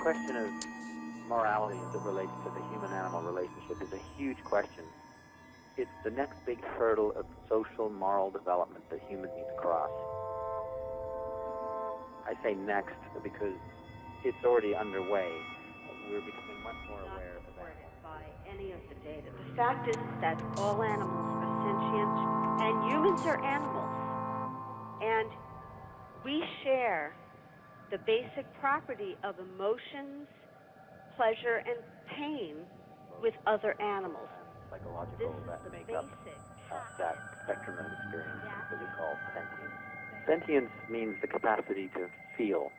question of morality as it relates to the human-animal relationship is a huge question. It's the next big hurdle of social moral development that humans need to cross. I say next because it's already underway. We're becoming much more aware of that. By any of the data. The fact is that all animals are sentient, and humans are animals. And we share the basic property of emotions, pleasure, and pain with other animals. Psychological that make up that spectrum of experience that we call sentience. Sentience means the capacity to feel.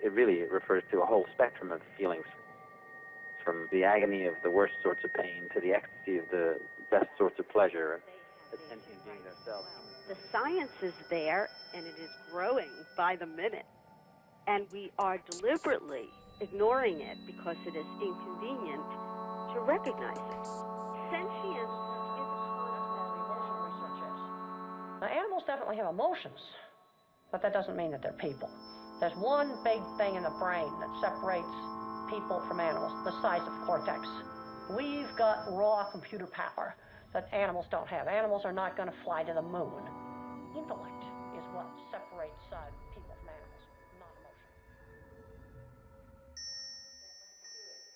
It refers to a whole spectrum of feelings, from the agony of the worst sorts of pain to the ecstasy of the best sorts of pleasure. The sentient beings ourselves. The science is there, and it is growing by the minute. And we are deliberately ignoring it because it is inconvenient to recognize it. Sentience is a concept. Now, animals definitely have emotions, but that doesn't mean that they're people. There's one big thing in the brain that separates people from animals, the size of cortex. We've got raw computer power that animals don't have. Animals are not going to fly to the moon. Intellect is what separates people from animals, not emotion.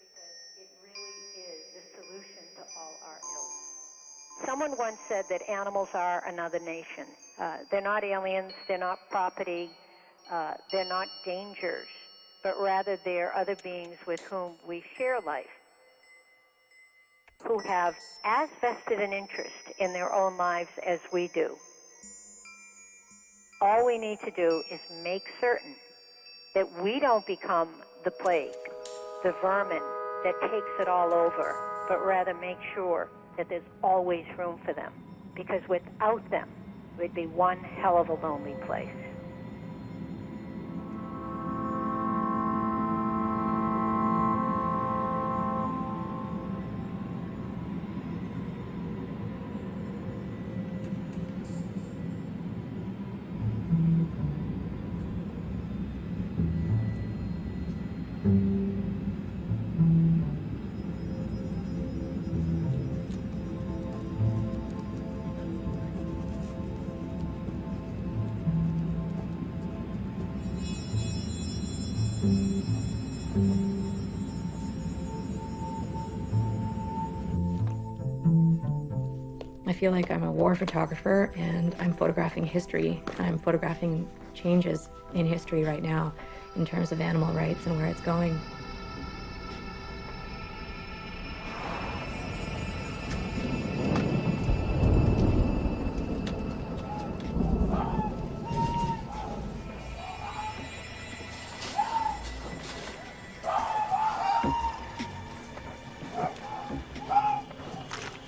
Because it really is the solution to all our ills. Someone once said that animals are another nation. They're not aliens, they're not property, they're not dangers, but rather they're other beings with whom we share life, who have as vested an interest in their own lives as we do. All we need to do is make certain that we don't become the plague, the vermin that takes it all over, but rather make sure that there's always room for them, because without them, we'd be one hell of a lonely place. I feel like I'm a war photographer and I'm photographing history. I'm photographing changes in history right now in terms of animal rights and where it's going.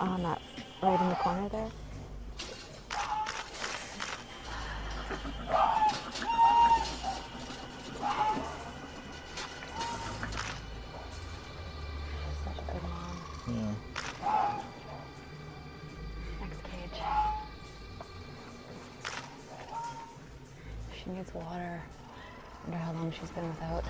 On that, right in the corner there. Such a good mom. Yeah. Next cage. She needs water. I wonder how long she's been without.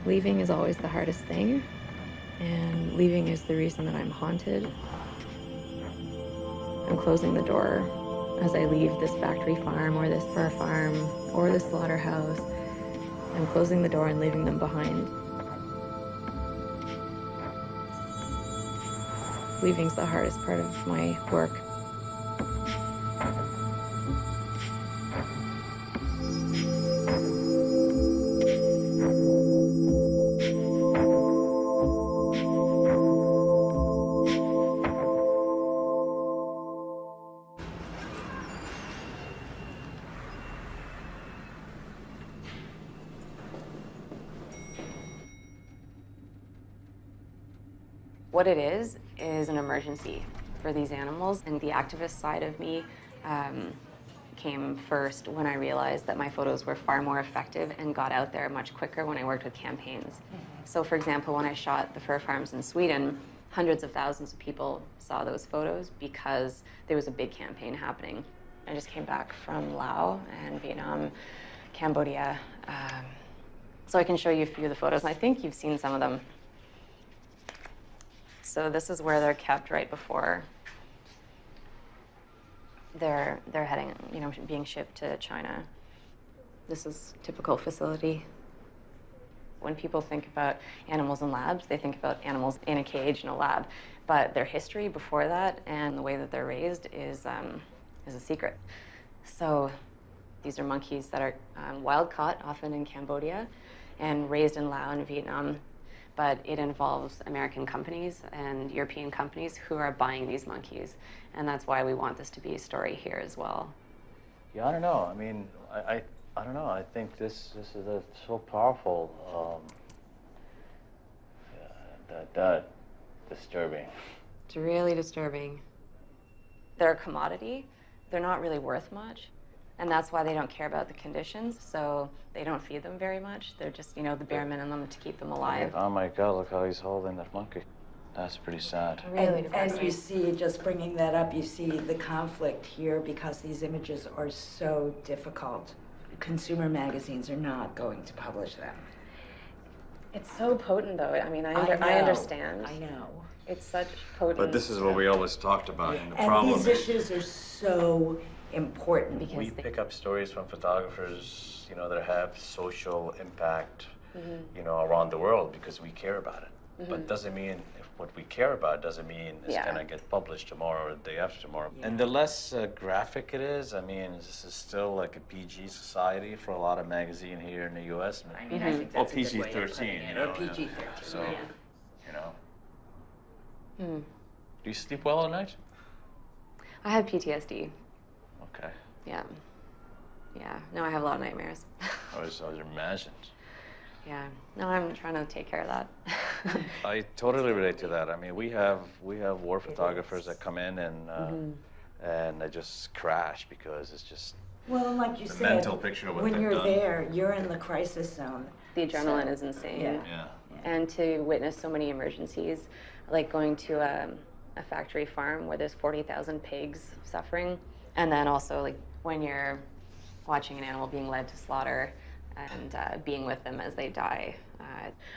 Leaving is always the hardest thing, and leaving is the reason that I'm haunted. I'm closing the door as I leave this factory farm or this fur farm or this slaughterhouse. I'm closing the door and leaving them behind. Leaving's the hardest part of my work. What it is an emergency for these animals, and the activist side of me came first when I realized that my photos were far more effective and got out there much quicker when I worked with campaigns. So for example, when I shot the fur farms in Sweden, hundreds of thousands of people saw those photos because there was a big campaign happening. I just came back from Laos and Vietnam, Cambodia, so I can show you a few of the photos, and I think you've seen some of them. So this is where they're kept right before they're heading, being shipped to China. This is a typical facility. When people think about animals in labs, they think about animals in a cage in a lab. But their history before that and the way that they're raised is a secret. So these are monkeys that are wild caught, often in Cambodia, and raised in Laos and Vietnam. But it involves American companies and European companies who are buying these monkeys. And that's why we want this to be a story here as well. Yeah, I don't know. I mean, I don't know. I think this is so powerful. That disturbing. It's really disturbing. They're a commodity. They're not really worth much. And that's why they don't care about the conditions. So they don't feed them very much. They're just, the bare minimum to keep them alive. Oh my God, look how he's holding that monkey. That's pretty sad. Really and you see, just bringing that up, you see the conflict here because these images are so difficult. Consumer magazines are not going to publish them. It's so potent, though. I mean, I understand. I know. It's such potent. But this is what we always talked about, and the And problem these issues are so important. Because we pick up stories from photographers, that have social impact, around the world because we care about it. But doesn't mean if what we care about doesn't mean it's gonna get published tomorrow or the day after tomorrow. Yeah. And the less graphic it is, I mean, this is still like a PG society for a lot of magazine here in the U.S. I mean, I think that's a good way of putting PG-13, it. Or PG-13. So, Hmm. Do you sleep well at night? I have PTSD. Okay. Yeah. Yeah. No, I have a lot of nightmares. I was imagined. Yeah. No, I'm trying to take care of that. I totally relate to that. I mean, we have war photographers that come in and they just crash because it's just Well, like you the said, mental picture of what when they've you're done. there, you're in the crisis zone. The adrenaline is insane. Yeah. And to witness so many emergencies, like going to a factory farm where there's 40,000 pigs suffering, and then also like when you're watching an animal being led to slaughter and being with them as they die.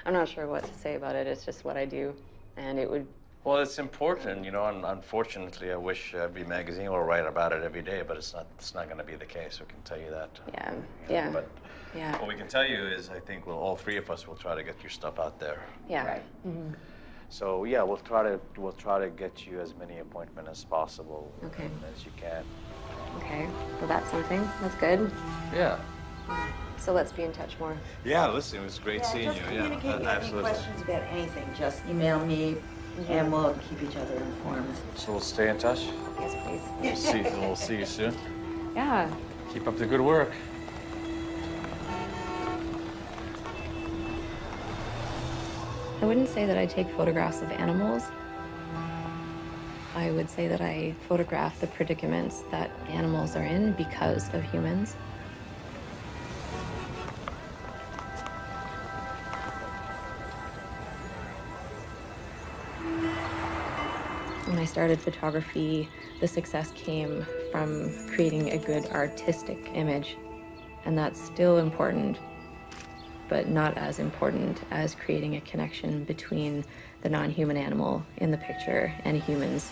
I'm not sure what to say about it. It's just what I do, and it would. Well, it's important, and unfortunately, I wish every magazine will write about it every day, but it's not going to be the case. We can tell you that. Yeah. You know, Yeah. But Yeah. what we can tell you is, I think all three of us will try to get your stuff out there. Yeah. Right. Mm-hmm. So yeah, we'll try to get you as many appointments as possible. Okay. As you can. Okay. Well, that's something. That's good. Yeah. So let's be in touch more. Yeah. Listen, it was great seeing just you. communicate. Yeah. Any Absolutely. questions about anything, just email me, and we'll keep each other informed. So we'll stay in touch. Yes, please. We'll see you soon. Yeah. Keep up the good work. I wouldn't say that I take photographs of animals. I would say that I photograph the predicaments that animals are in because of humans. When I started photography, the success came from creating a good artistic image, and that's still important, but not as important as creating a connection between the non-human animal in the picture and humans.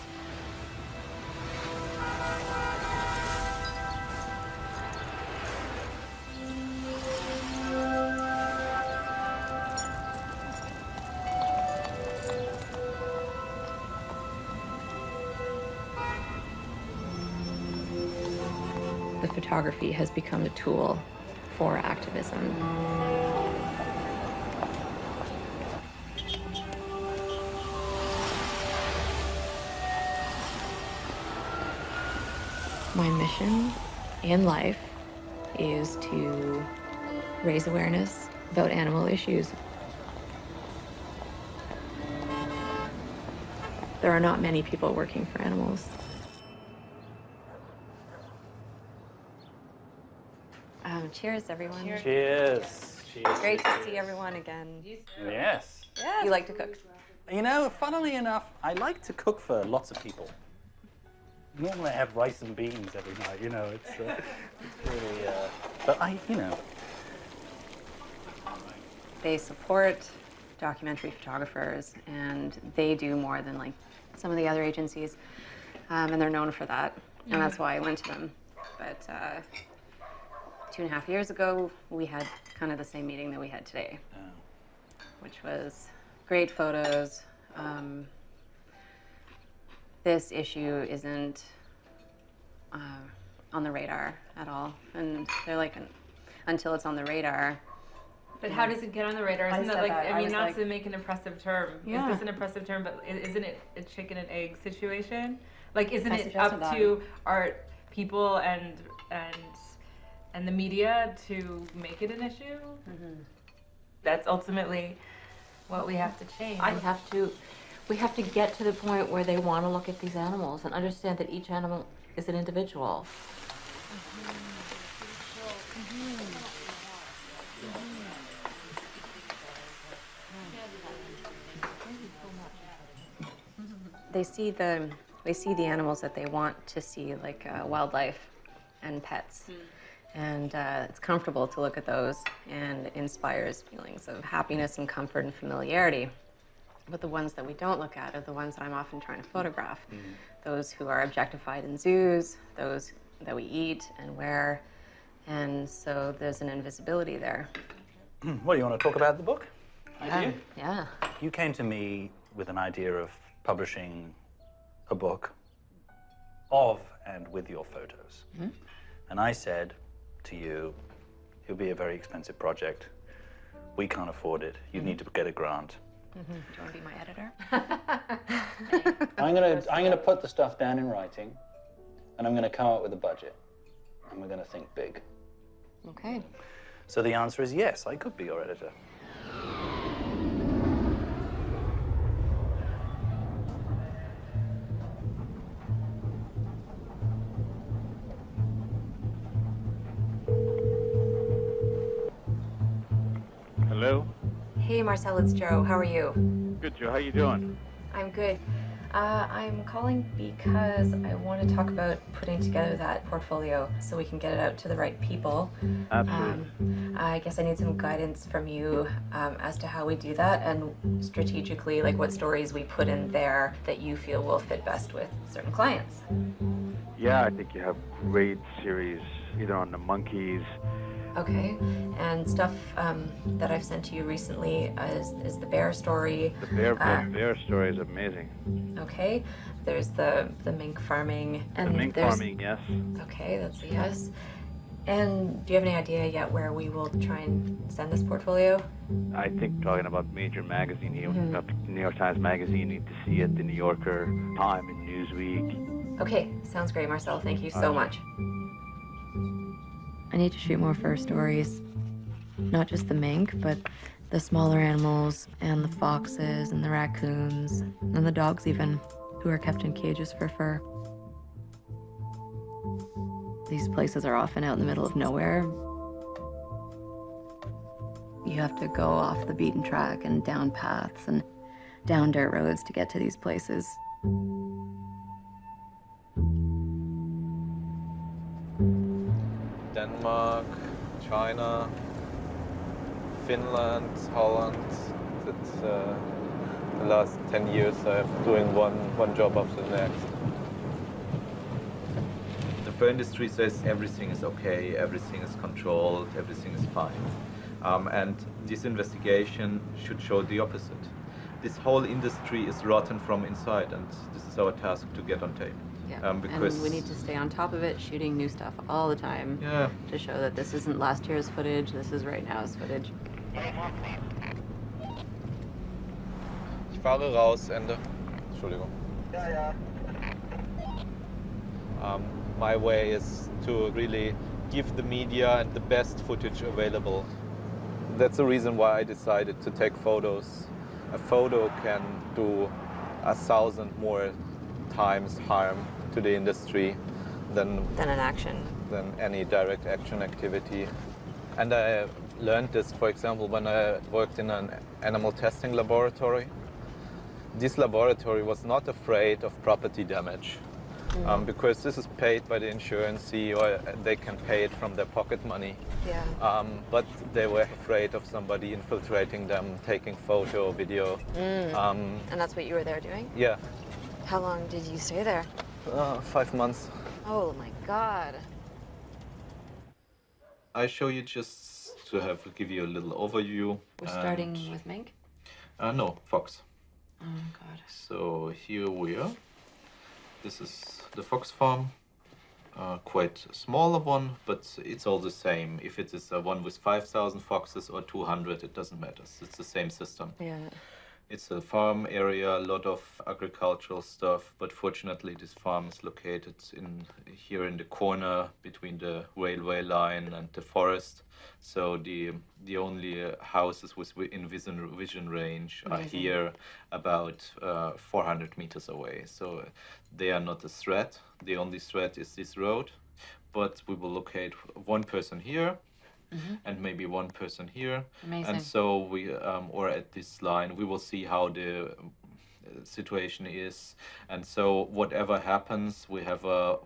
The photography has become a tool for activism. My mission in life is to raise awareness about animal issues. There are not many people working for animals. Cheers, everyone. Cheers. Cheers. Great to see everyone again. Yes. You like to cook? You know, funnily enough, I like to cook for lots of people. Normally I have rice and beans every night, you know, it's really, but you know. They support documentary photographers, and they do more than like some of the other agencies, and they're known for that, and that's why I went to them. But 2.5 years ago, we had kind of the same meeting that we had today, which was great photos. This issue isn't on the radar at all, and they're like, until it's on the radar. But how does it get on the radar? Isn't that like, I mean, not to make an impressive term. Yeah. Is this an impressive term, but isn't it a chicken and egg situation? Like, isn't it suggested up that. to art people and the media to make it an issue? Mm-hmm. That's ultimately what we have to change. We have to get to the point where they want to look at these animals and understand that each animal is an individual. They see the animals that they want to see, like wildlife and pets. And it's comfortable to look at those, and inspires feelings of happiness and comfort and familiarity. But the ones that we don't look at are the ones that I'm often trying to photograph. Those who are objectified in zoos, those that we eat and wear. And so there's an invisibility there. Well, you want to talk about the book? Yeah. You came to me with an idea of publishing a book of and with your photos. And I said to you, it'll be a very expensive project. We can't afford it. You need to get a grant. Do you want to be my editor? I'm gonna put the stuff down in writing, and I'm gonna come up with a budget, and we're gonna think big. Okay. So the answer is yes, I could be your editor. Hello? Hey, Marcel, it's Joe. How are you? Good, Joe. How you doing? I'm good. I'm calling because I want to talk about putting together that portfolio so we can get it out to the right people. Absolutely. I guess I need some guidance from you as to how we do that, and strategically, like what stories we put in there that you feel will fit best with certain clients. Yeah, I think you have great series either on the monkeys. Okay, and stuff that I've sent to you recently is the bear story. The bear story is amazing. Okay, there's the mink farming. And the mink farming, yes. Okay, that's a yes. And do you have any idea yet where we will try and send this portfolio? I think talking about major magazine here, New York Times Magazine, you need to see it, the New Yorker, Time, and Newsweek. Okay, sounds great, Marcel. Thank you so much. I need to shoot more fur stories. Not just the mink, but the smaller animals, and the foxes, and the raccoons, and the dogs even, who are kept in cages for fur. These places are often out in the middle of nowhere. You have to go off the beaten track and down paths and down dirt roads to get to these places. Denmark, China, Finland, Holland. It's the last 10 years I'm doing one job after the next. The fur industry says everything is okay, everything is controlled, everything is fine. And this investigation should show the opposite. This whole industry is rotten from inside, and this is our task to get on tape. Yeah, because and we need to stay on top of it, shooting new stuff all the time to show that this isn't last year's footage, this is right now's footage. Ich fahre raus, Ende. Entschuldigung. My way is to really give the media the best footage available. That's the reason why I decided to take photos. A photo can do 1,000 more times harm to the industry than an action. Than any direct action activity. And I learned this, for example, when I worked in an animal testing laboratory. This laboratory was not afraid of property damage because this is paid by the insurance, or they can pay it from their pocket money. Yeah. But they were afraid of somebody infiltrating them, taking photo, video. And that's what you were there doing? Yeah. How long did you stay there? 5 months. Oh my God. I show you just to give you a little overview. We're starting with mink? No, fox. Oh God. So here we are. This is the fox farm. Quite a smaller one, but it's all the same. If it is a one with 5,000 foxes or 200, it doesn't matter. It's the same system. Yeah. It's a farm area, a lot of agricultural stuff, but fortunately this farm is located here in the corner between the railway line and the forest. So the only houses within vision range are here about 400 meters away. So they are not a threat. The only threat is this road, but we will locate one person here. And maybe one person here. Amazing. And so we, or at this line, we will see how the situation is. And so whatever happens, we have a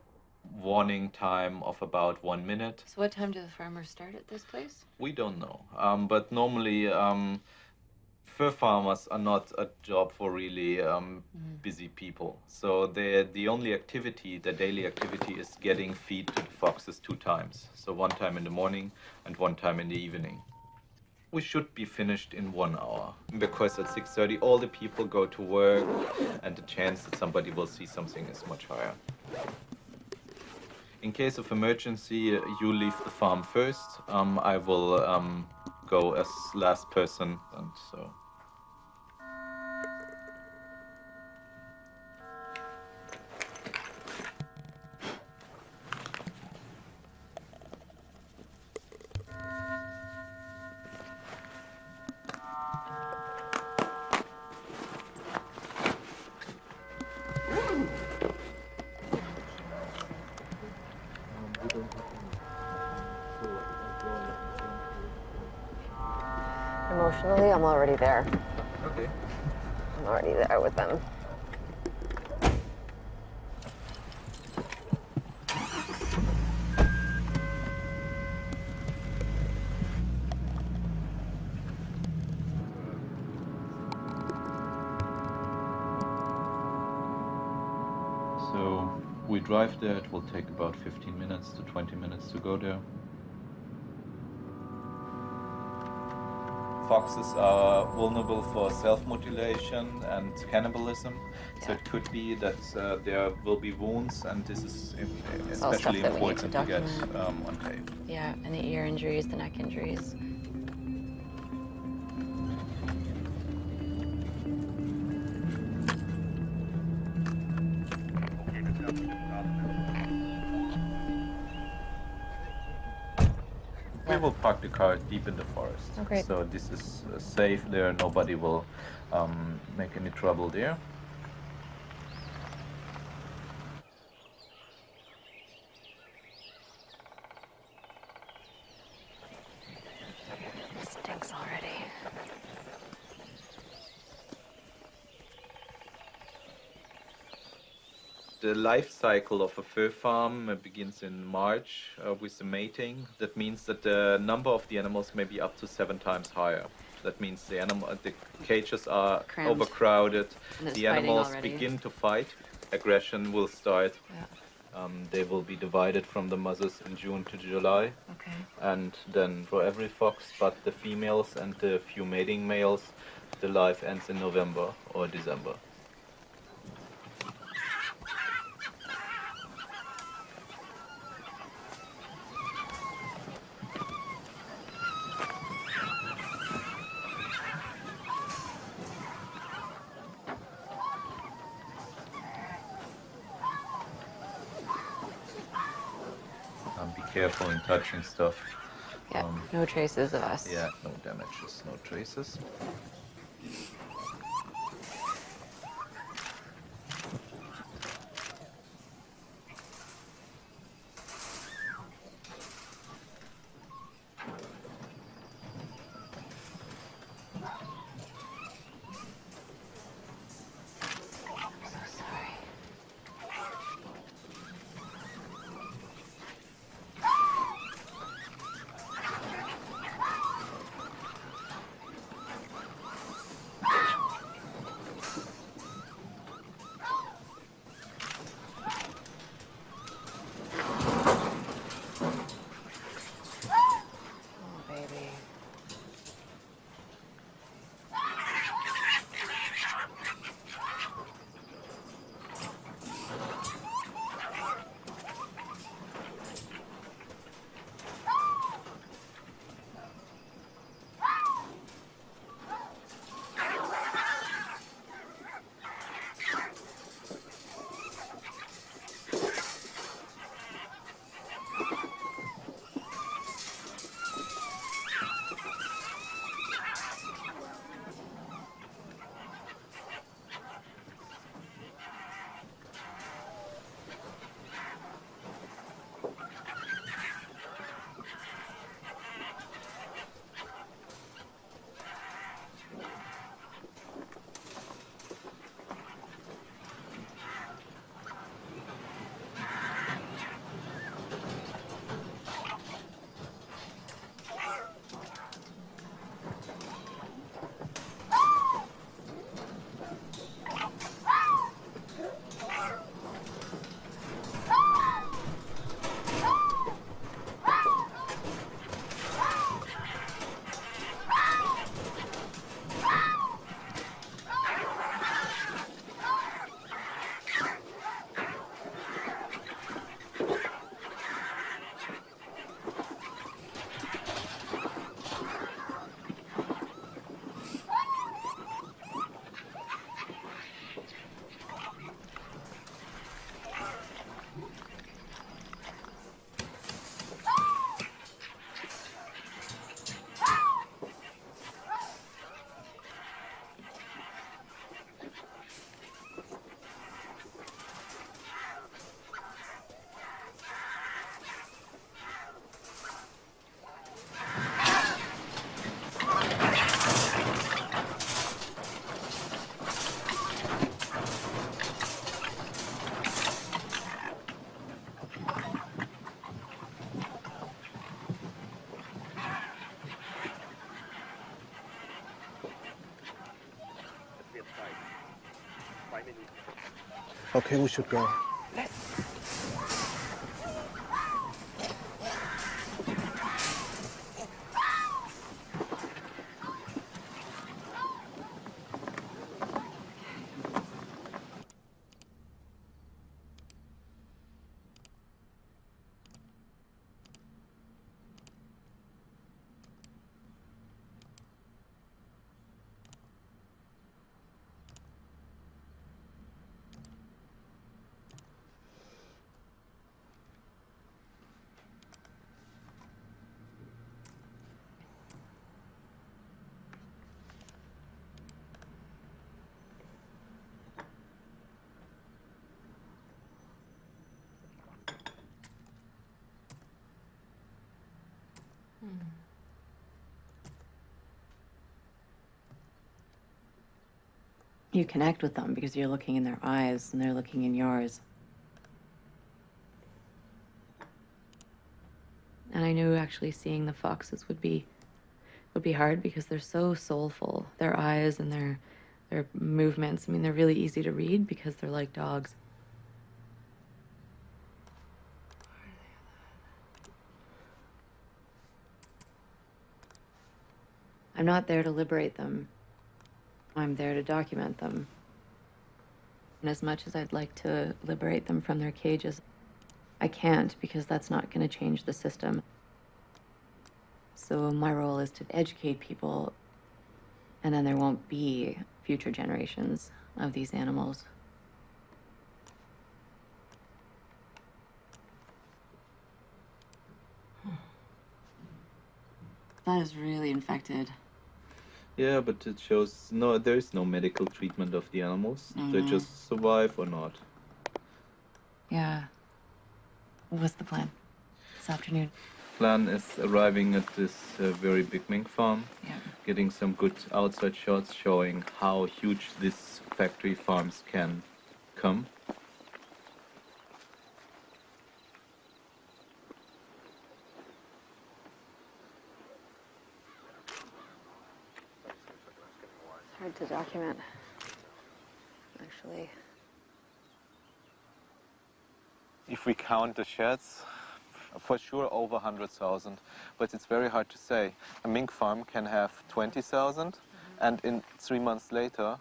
warning time of about 1 minute. So what time do the farmers start at this place? We don't know. But normally, fur farmers are not a job for really busy people. So the only activity, the daily activity, is getting feed to the foxes 2 times. So 1 time in the morning and 1 time in the evening. We should be finished in 1 hour because at 6:30 all the people go to work and the chance that somebody will see something is much higher. In case of emergency, you leave the farm first. I will go as last person, and so. Emotionally, I'm already there. Okay. I'm already there with them. So we drive there. It will take about 15 minutes to 20 minutes to go there. Foxes are vulnerable for self-mutilation and cannibalism, so it could be that there will be wounds, and this is especially important to get on tape. Yeah, and the ear injuries, the neck injuries. We will park the car deep in the forest. Oh, great. So this is safe there. Nobody will make any trouble there. Stinks already. The life cycle of a fur farm begins in March with the mating. That means that the number of the animals may be up to 7 times higher. That means the cages are Crammed. overcrowded. And The it's animals fighting already. begin to fight. Aggression will start. Yeah. They will be divided from the mothers in June to July. Okay. And then for every fox but the females and the few mating males, the life ends in November or December. Be careful in touching stuff. Yeah, no traces of us. Yeah, no damages, no traces. Okay, we should go. You connect with them because you're looking in their eyes and they're looking in yours. And I knew actually seeing the foxes would be hard because they're so soulful. Their eyes and their movements, I mean, they're really easy to read because they're like dogs. I'm not there to liberate them. I'm there to document them. And as much as I'd like to liberate them from their cages, I can't because that's not going to change the system. So my role is to educate people, and then there won't be future generations of these animals. That is really infected. Yeah, but it shows there is no medical treatment of the animals. They just survive or not. Yeah. What's the plan this afternoon? Plan is arriving at this very big mink farm, getting some good outside shots showing how huge these factory farms can come. Hard to document, actually. If we count the sheds, for sure over 100,000, but it's very hard to say. A mink farm can have 20,000, and in 3 months later,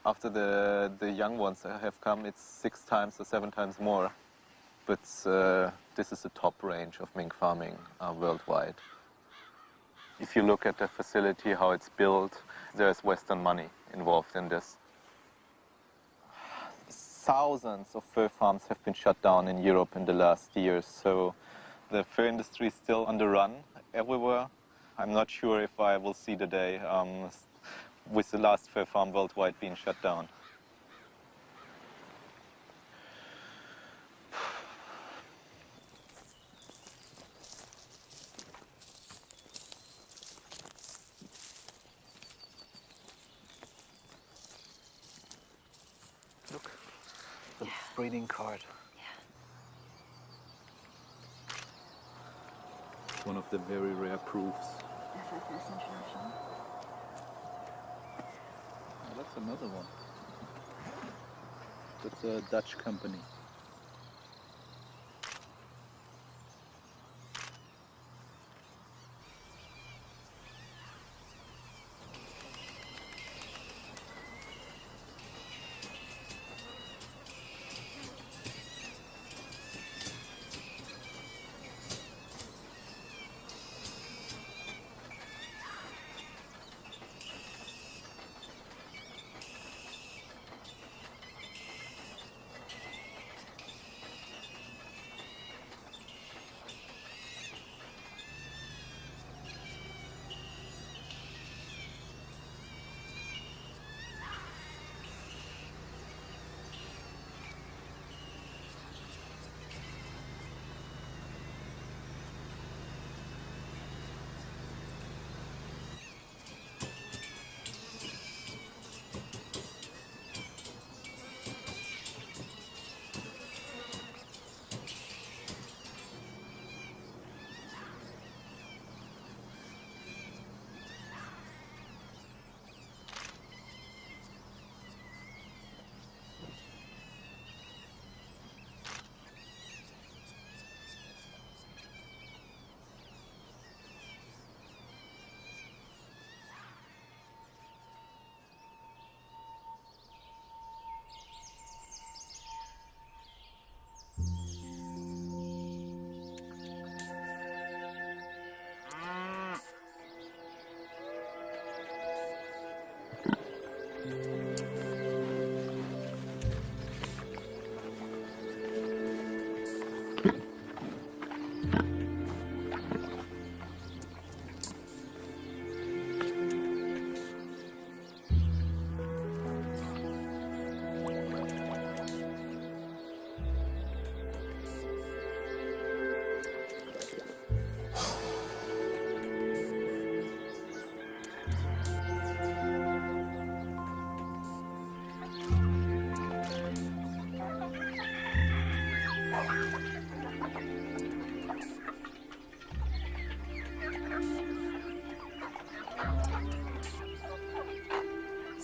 after the young ones have come, it's 6 times or 7 times more. But this is the top range of mink farming worldwide. If you look at the facility, how it's built, there's Western money involved in this. Thousands of fur farms have been shut down in Europe in the last years, so the fur industry is still on the run everywhere. I'm not sure if I will see the day with the last fur farm worldwide being shut down. Look, the breeding card. One of the very rare proofs. FFS International. Oh, that's another one. That's a Dutch company.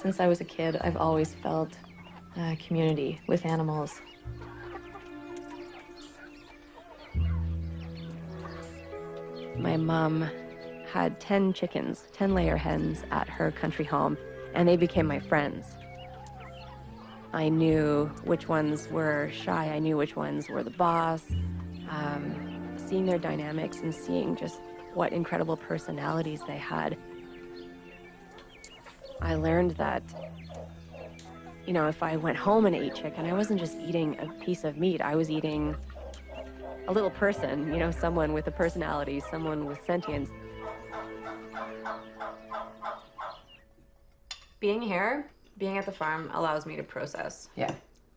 Since I was a kid, I've always felt a community with animals. My mom had 10 chickens, 10 layer hens at her country home, and they became my friends. I knew which ones were shy, I knew which ones were the boss. Seeing their dynamics and seeing just what incredible personalities they had. I learned that, you know, if I went home and ate chicken, I wasn't just eating a piece of meat, I was eating a little person, you know, someone with a personality, someone with sentience. Being here, being at the farm allows me to process. Yeah.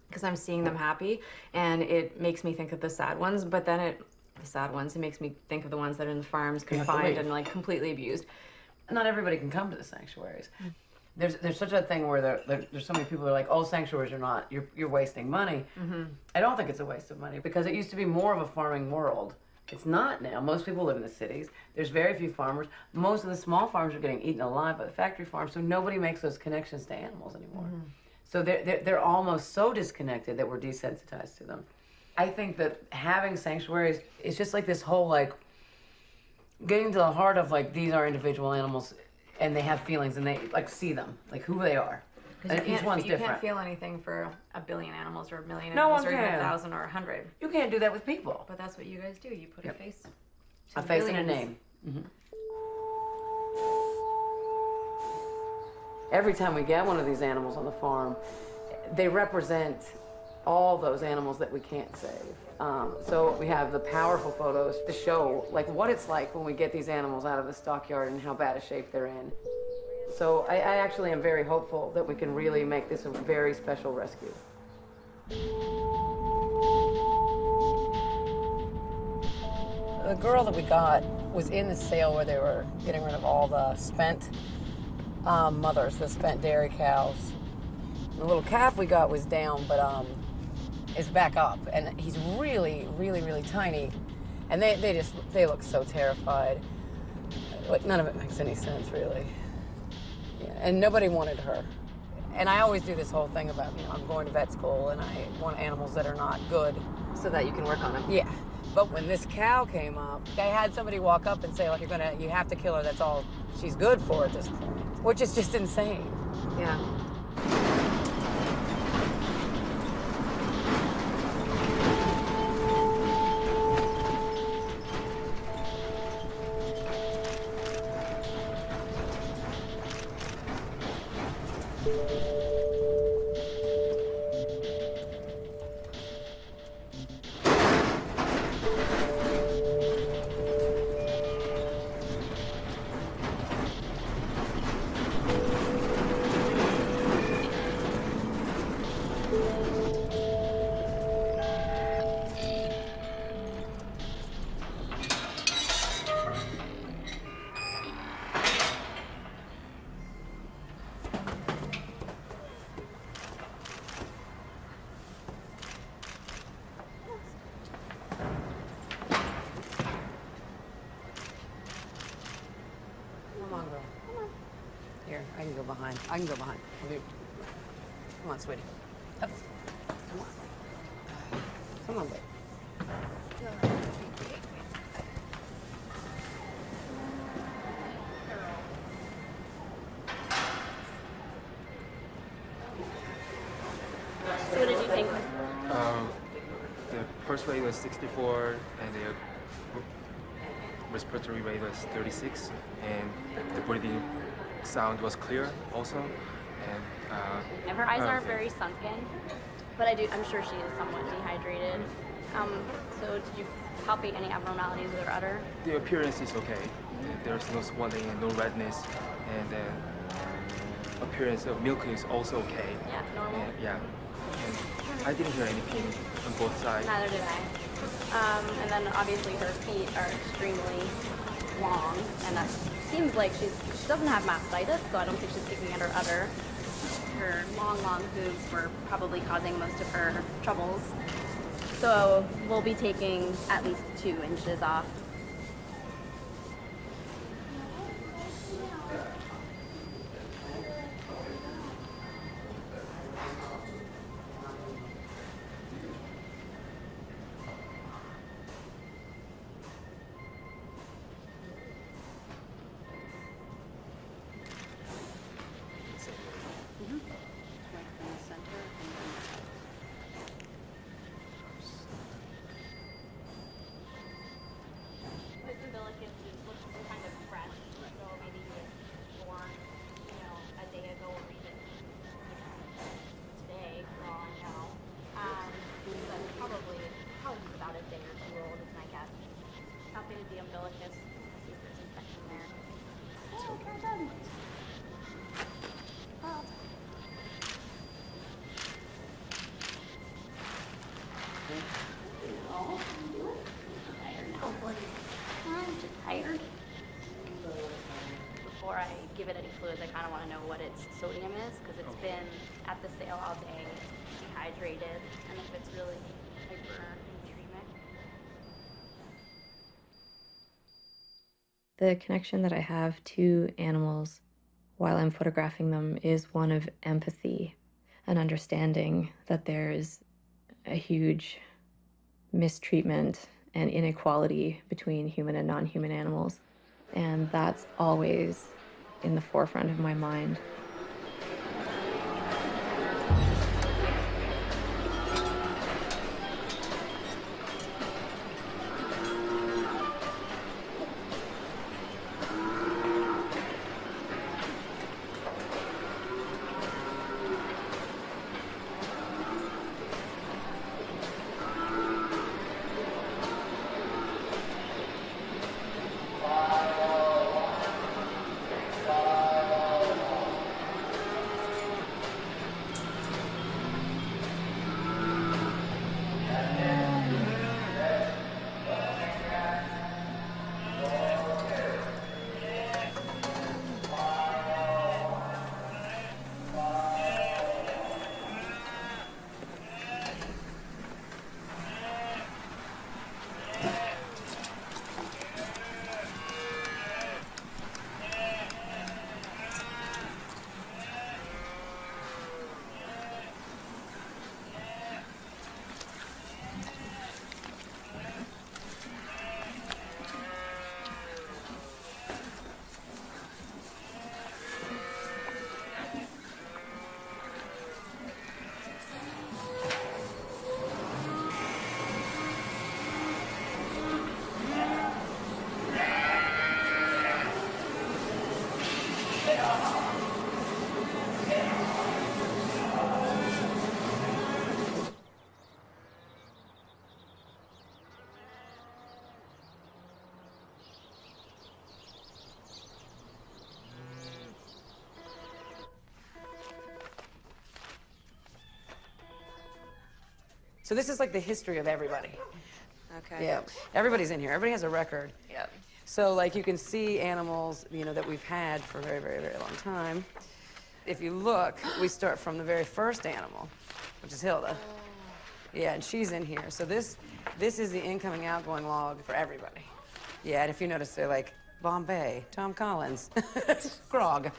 Because I'm seeing them happy, and it makes me think of the sad ones, but then it makes me think of the ones that are in the farms, confined and like completely abused. Not everybody can come to the sanctuaries. There's such a thing where there's so many people who are like, oh, sanctuaries are not, you're wasting money. I don't think it's a waste of money, because it used to be more of a farming world. It's not now. Most people live in the cities. There's very few farmers. Most of the small farms are getting eaten alive by the factory farms, so nobody makes those connections to animals anymore. So they're almost so disconnected that we're desensitized to them. I think that having sanctuaries is just like this whole, like, getting to the heart of, like, these are individual animals and they have feelings and they, like, see them, like, who they are. And each one's different. You can't feel anything for 1 billion animals or 1 million No animals one or even can. 1,000 or 100. You can't do that with people. But that's what you guys do. You put a face. A face and a name. Every time we get one of these animals on the farm, they represent all those animals that we can't save. So we have the powerful photos to show like what it's like when we get these animals out of the stockyard and how bad a shape they're in. So I actually am very hopeful that we can really make this a very special rescue. The girl that we got was in the sale where they were getting rid of all the spent mothers, the spent dairy cows. The little calf we got was down, but is back up, and he's really, really, really tiny, and they look so terrified. Like none of it makes any sense, really. Yeah, and nobody wanted her. And I always do this whole thing about, you know, I'm going to vet school, and I want animals that are not good, so that you can work on them. Yeah. But when this cow came up, they had somebody walk up and say, like, you have to kill her. That's all she's good for at this point, which is just insane. Yeah. I can go behind. I can go behind. Come on, sweetie. Up. Come on. Come on, babe. So what did you think? The pulse rate was 64 and the respiratory rate was 36, and the breathing sound was clear also. And Her eyes aren't very sunken, but I'm sure she is somewhat dehydrated. So did you palpate any abnormalities with her udder? The appearance is okay. There's no swelling and no redness, and the appearance of milk is also okay. Yeah, normal. And I didn't hear any pain on both sides. Neither did I. And then obviously her feet are extremely long, and that seems like she doesn't have mastitis, so I don't think she's kicking at her udder. Her long hooves were probably causing most of her troubles. So we'll be taking at least 2 inches off. before I give it any fluids, I kind of want to know what its sodium is, because it's been at the sail all day, dehydrated, and if it's really hypernatremic. The connection that I have to animals while I'm photographing them is one of empathy and understanding that there's a huge mistreatment and inequality between human and non-human animals. And that's always in the forefront of my mind. So this is like the history of everybody. Okay. Yeah, everybody's in here. Everybody has a record. Yep. So like you can see animals, you know, that we've had for a very, very, very long time. If you look, we start from the very first animal, which is Hilda. Yeah, and she's in here. So this is the incoming, outgoing log for everybody. Yeah, and if you notice, they're like Bombay, Tom Collins, Grog.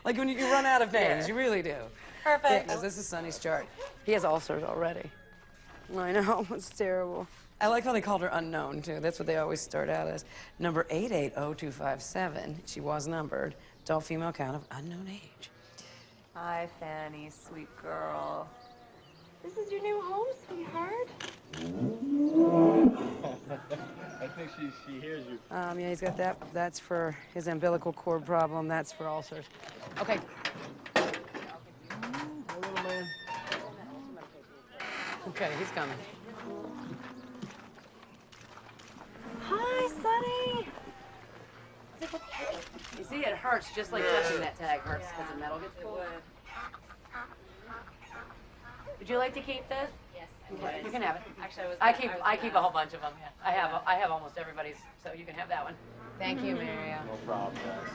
Like when you run out of names, you really do. Perfect. Yeah, this is Sonny's chart. He has ulcers already. I know, it's terrible. I like how they called her unknown, too. That's what they always start out as. Number 880257. She was numbered. Adult female count of unknown age. Hi, Fanny, sweet girl. This is your new home, sweetheart. I think she hears you. Yeah, he's got that. That's for his umbilical cord problem. That's for ulcers. Okay. Little man. Okay, he's coming. Hi, Sonny. You see, it hurts just like touching that tag hurts because the metal gets pulled. Would you like to keep this? Yes. Okay, you can have it. Actually, I keep a whole bunch of them. Yeah. I have almost everybody's, so you can have that one. Thank you, Mario. No problem, guys.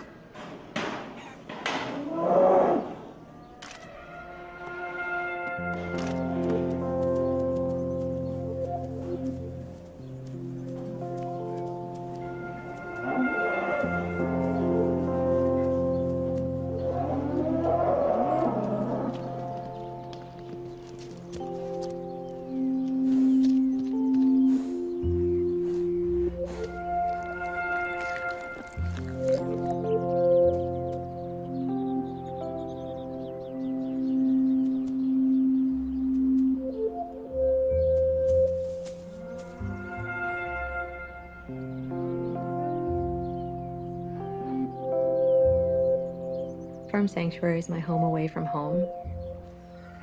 Farm Sanctuary is my home away from home.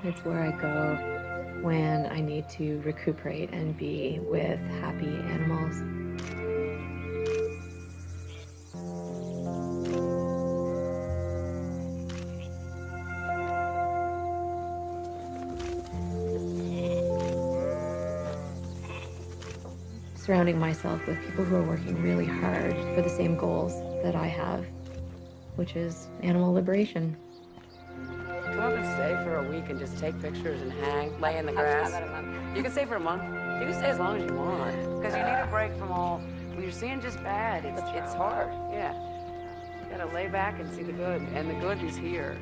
It's where I go when I need to recuperate and be with happy animals. Surrounding myself with people who are working really hard for the same goals that I have which is animal liberation. Come up and stay for a week and just take pictures and hang, lay in the grass. How about a month? You can stay for a month. You can stay as long as you want. Because you need a break from all, when you're seeing just bad, it's hard. Yeah. You gotta lay back and see the good. And the good is here.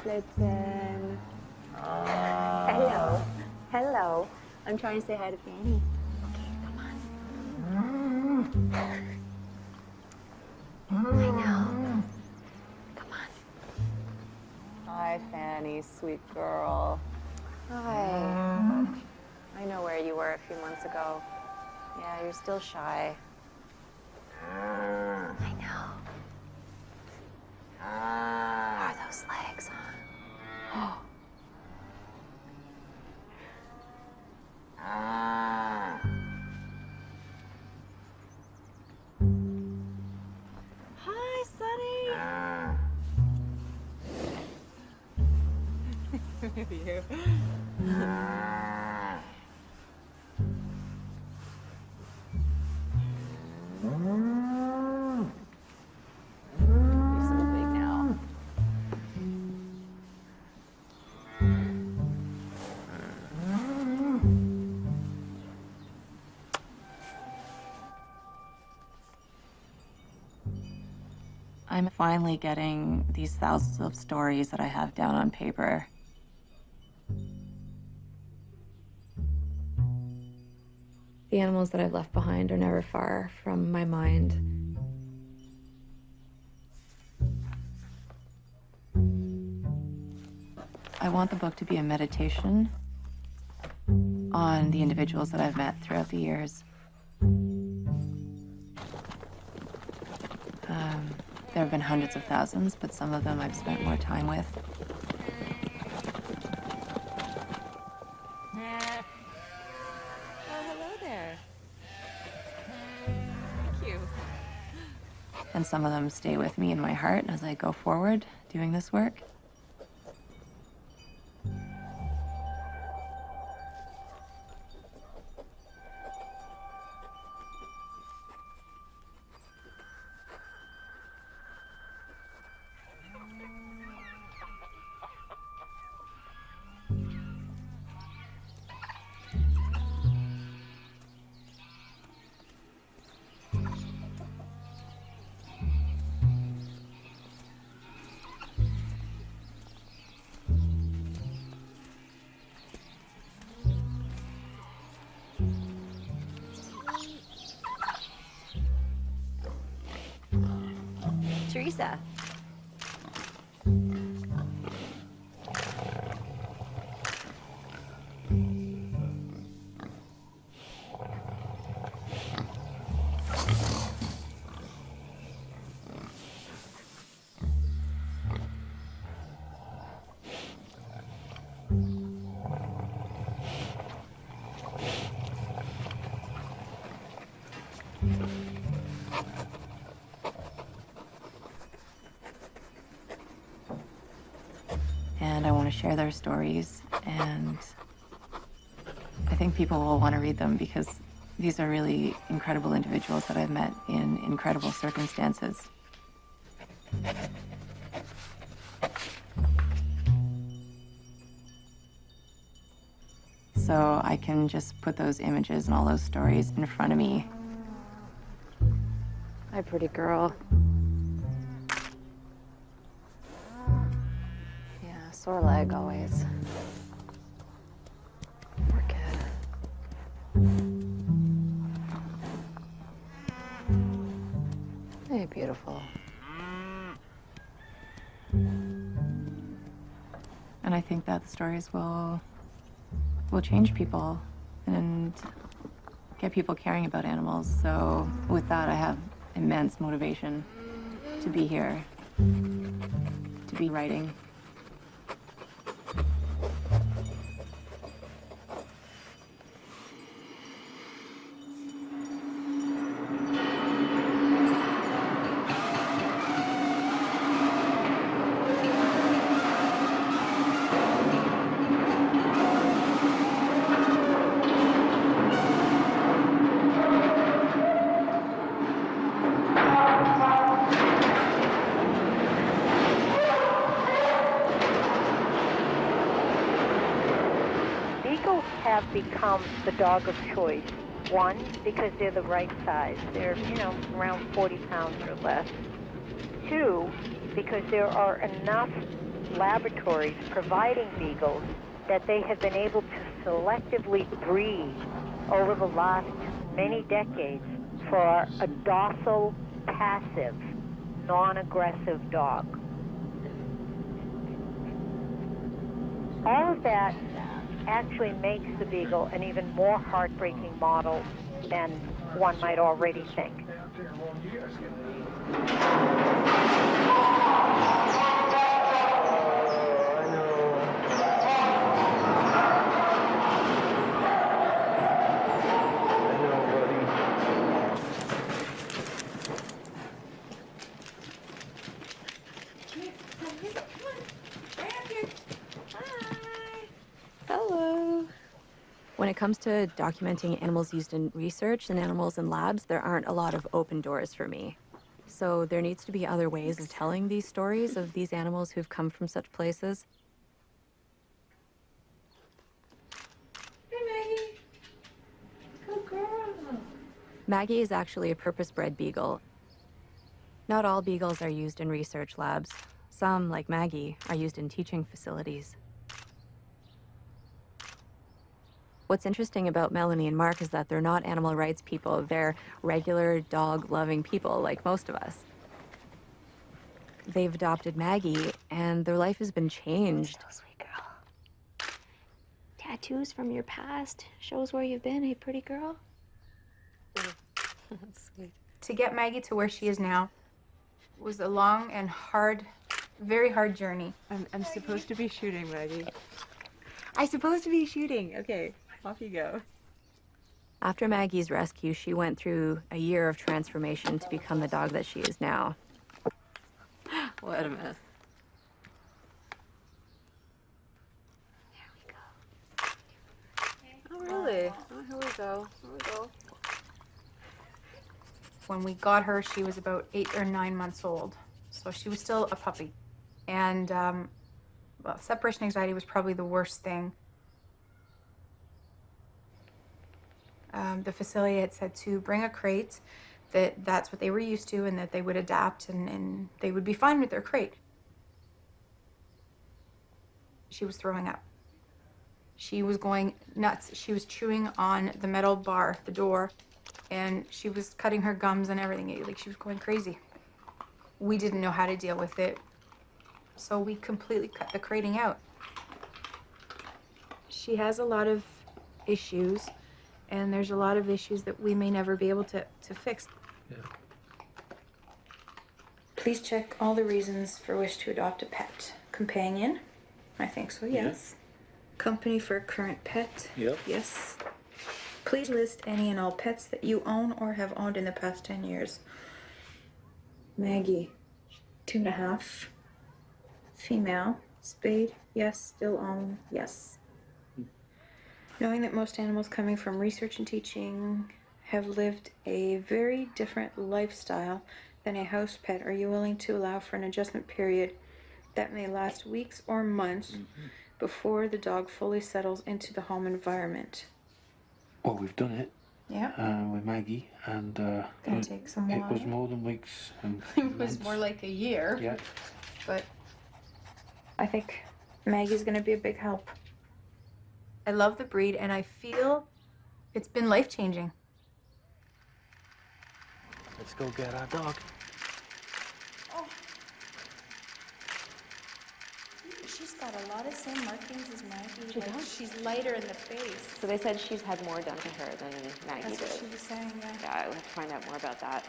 Blitzen. Hello. Hello. I'm trying to say hi to Fanny. Okay, come on. I know. Come on. Hi, Fanny, sweet girl. Hi. I know where you were a few months ago. Yeah, you're still shy. I know. How are those legs, huh? Hi, Sunny. You. You're so big now. I'm finally getting these thousands of stories that I have down on paper. The animals that I've left behind are never far from my mind. I want the book to be a meditation on the individuals that I've met throughout the years. There have been hundreds of thousands, but some of them I've spent more time with. Oh, hello there. Thank you. And some of them stay with me in my heart as I go forward doing this work. Teresa. And I want to share their stories, and I think people will want to read them because these are really incredible individuals that I've met in incredible circumstances. So I can just put those images and all those stories in front of me Hi, pretty girl. Yeah, sore leg always. Poor kid. Hey, beautiful. And I think that the stories will change people and get people caring about animals. So with that, I have immense motivation to be here, to be writing. Beagles have become the dog of choice. One, because they're the right size. They're, around 40 pounds or less. Two, because there are enough laboratories providing beagles that they have been able to selectively breed over the last many decades for a docile, passive, non-aggressive dog. All of that actually makes the beagle an even more heartbreaking model than one might already think. Hello. When it comes to documenting animals used in research and animals in labs, there aren't a lot of open doors for me. So there needs to be other ways of telling these stories of these animals who've come from such places. Hey, Maggie. Good girl. Maggie is actually a purpose-bred beagle. Not all beagles are used in research labs. Some, like Maggie, are used in teaching facilities. What's interesting about Melanie and Mark is that they're not animal rights people. They're regular dog-loving people like most of us. They've adopted Maggie, and their life has been changed. So sweet girl. Tattoos from your past shows where you've been, hey pretty girl. That's sweet. To get Maggie to where she is now was a long and hard, very hard journey. I'm supposed to be shooting, Maggie. I'm supposed to be shooting. Okay, off you go. After Maggie's rescue, she went through a year of transformation to become the dog that she is now. What a mess. Oh, really? Oh, here we go. Here we go. When we got her, she was about 8 or 9 months old. So she was still a puppy. And, well, separation anxiety was probably the worst thing. The facility had said to bring a crate, that's what they were used to, and that they would adapt and they would be fine with their crate. She was throwing up. She was going nuts. She was chewing on the metal bar, the door, and she was cutting her gums and everything. Like, she was going crazy. We didn't know how to deal with it, so we completely cut the crating out. She has a lot of issues, and there's a lot of issues that we may never be able to fix. Yeah. Please check all the reasons for wish to adopt a pet. Companion? I think so, yes. Company for a current pet? Yep. Yes. Please list any and all pets that you own or have owned in the past 10 years. Maggie, 2.5. Female. Spayed? Yes. Still own? Yes. Knowing that most animals coming from research and teaching have lived a very different lifestyle than a house pet, are you willing to allow for an adjustment period that may last weeks or months before the dog fully settles into the home environment? Well, we've done it. Yeah. with Maggie, and Gonna take some it was while. more than weeks. And It was months. more like a year. Yeah. But I think Maggie's gonna be a big help. I love the breed, and I feel it's been life-changing. Let's go get our dog. She's got a lot of same markings as Maggie. She like, does? she's lighter in the face. So they said she's had more done to her than Maggie That's did. what she was saying, yeah. Yeah, I will have to find out more about that.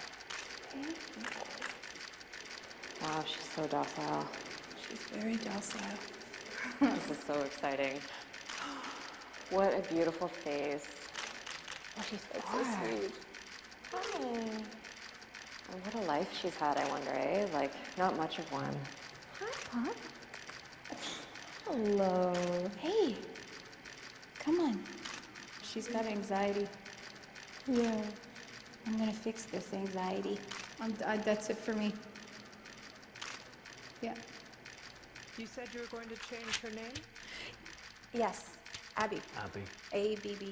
Wow, she's so docile. She's very docile. This is so exciting. What a beautiful face. Oh, she's far. so sweet. Hi. And what a life she's had, I wonder, eh? Like, not much of one. Hi, Pop. Hello. Hey. Come on. She's got anxiety. Yeah. I'm gonna fix this anxiety. That's it for me. Yeah. You said you were going to change her name? Yes. Abby. Abby. Abbey.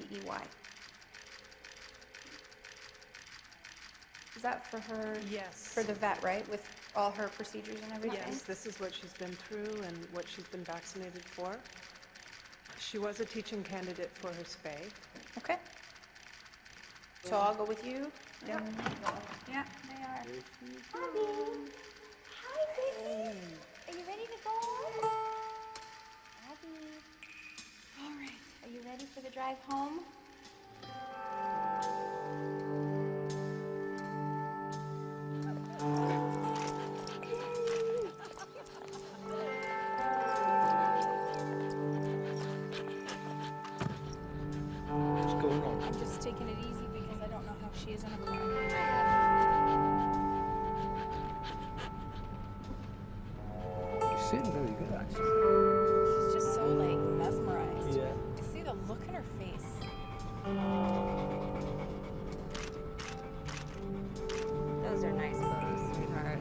Is that for her? Yes. For the vet, right? With all her procedures and everything? Yes, this is what she's been through and what she's been vaccinated for. She was a teaching candidate for her spay. Okay. So I'll go with you? Yeah. Yeah, they are. Abby. Hi, baby. Are you ready to go? Abby. All right. Are you ready for the drive home? What's going on? I'm just taking it easy because I don't know how she is in a car. You're sitting very good, actually. She's just so like mesmerized. Yeah. I see the look in her face. Those are nice photos, sweetheart.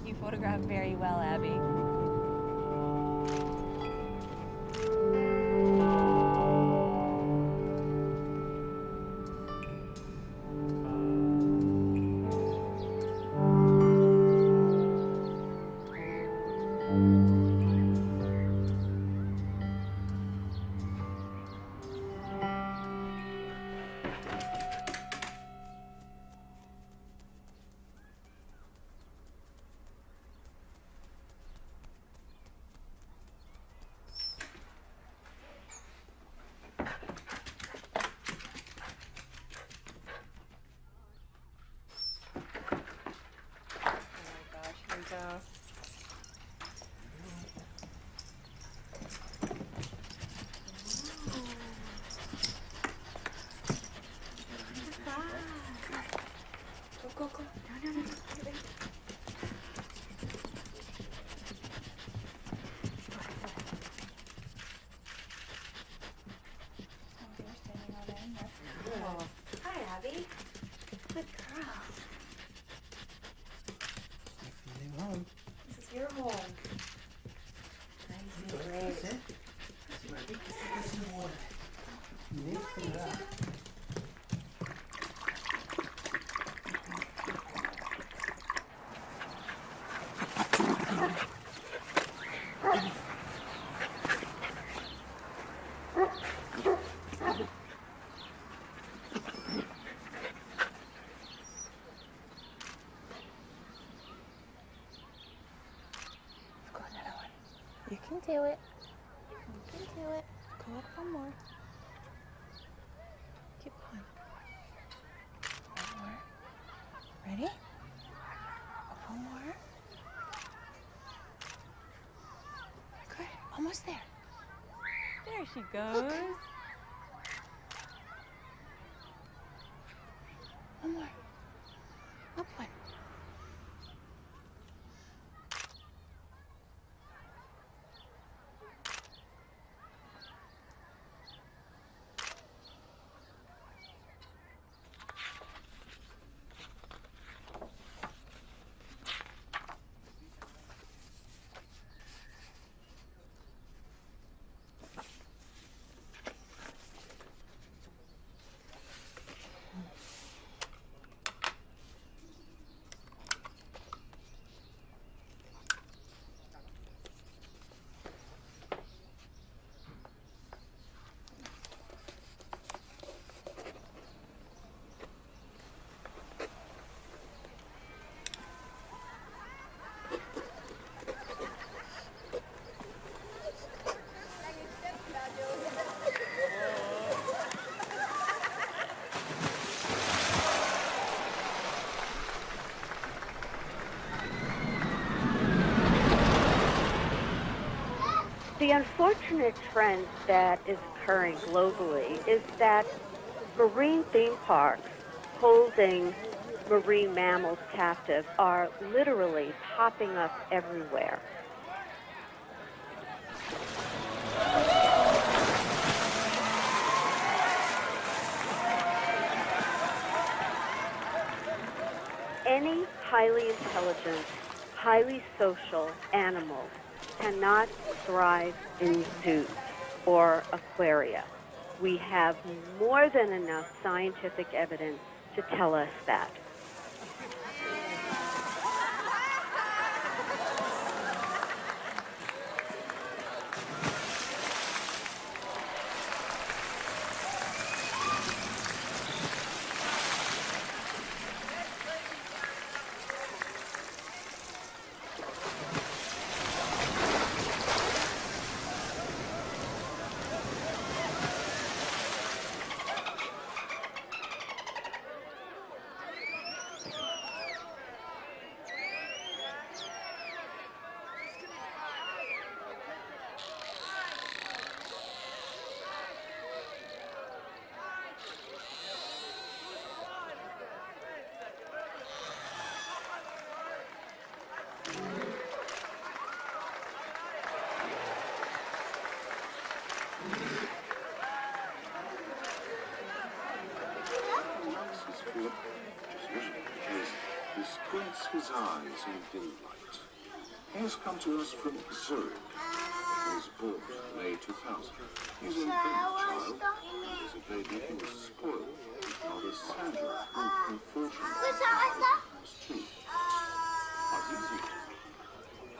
You photograph very well, Abby. Go. No. Hi, Abby. Good girl. This is your home. Nice and great. You can do it. You can do it. Go up one more. Keep going. One more. Ready? Up one more. Good. Almost there. There she goes. One more. Up one. unfortunate trend that is occurring globally is that marine theme parks holding marine mammals captive are literally popping up everywhere. Any highly intelligent, highly social animal cannot thrive in zoos or aquaria. We have more than enough scientific evidence to tell us that. He squints his eyes in dim light. He has come to us from Zurich. He was born May 2000. He's an only child. As a baby, he was spoiled. His mother, Sandra, proved unfortunate. His too. Azizi.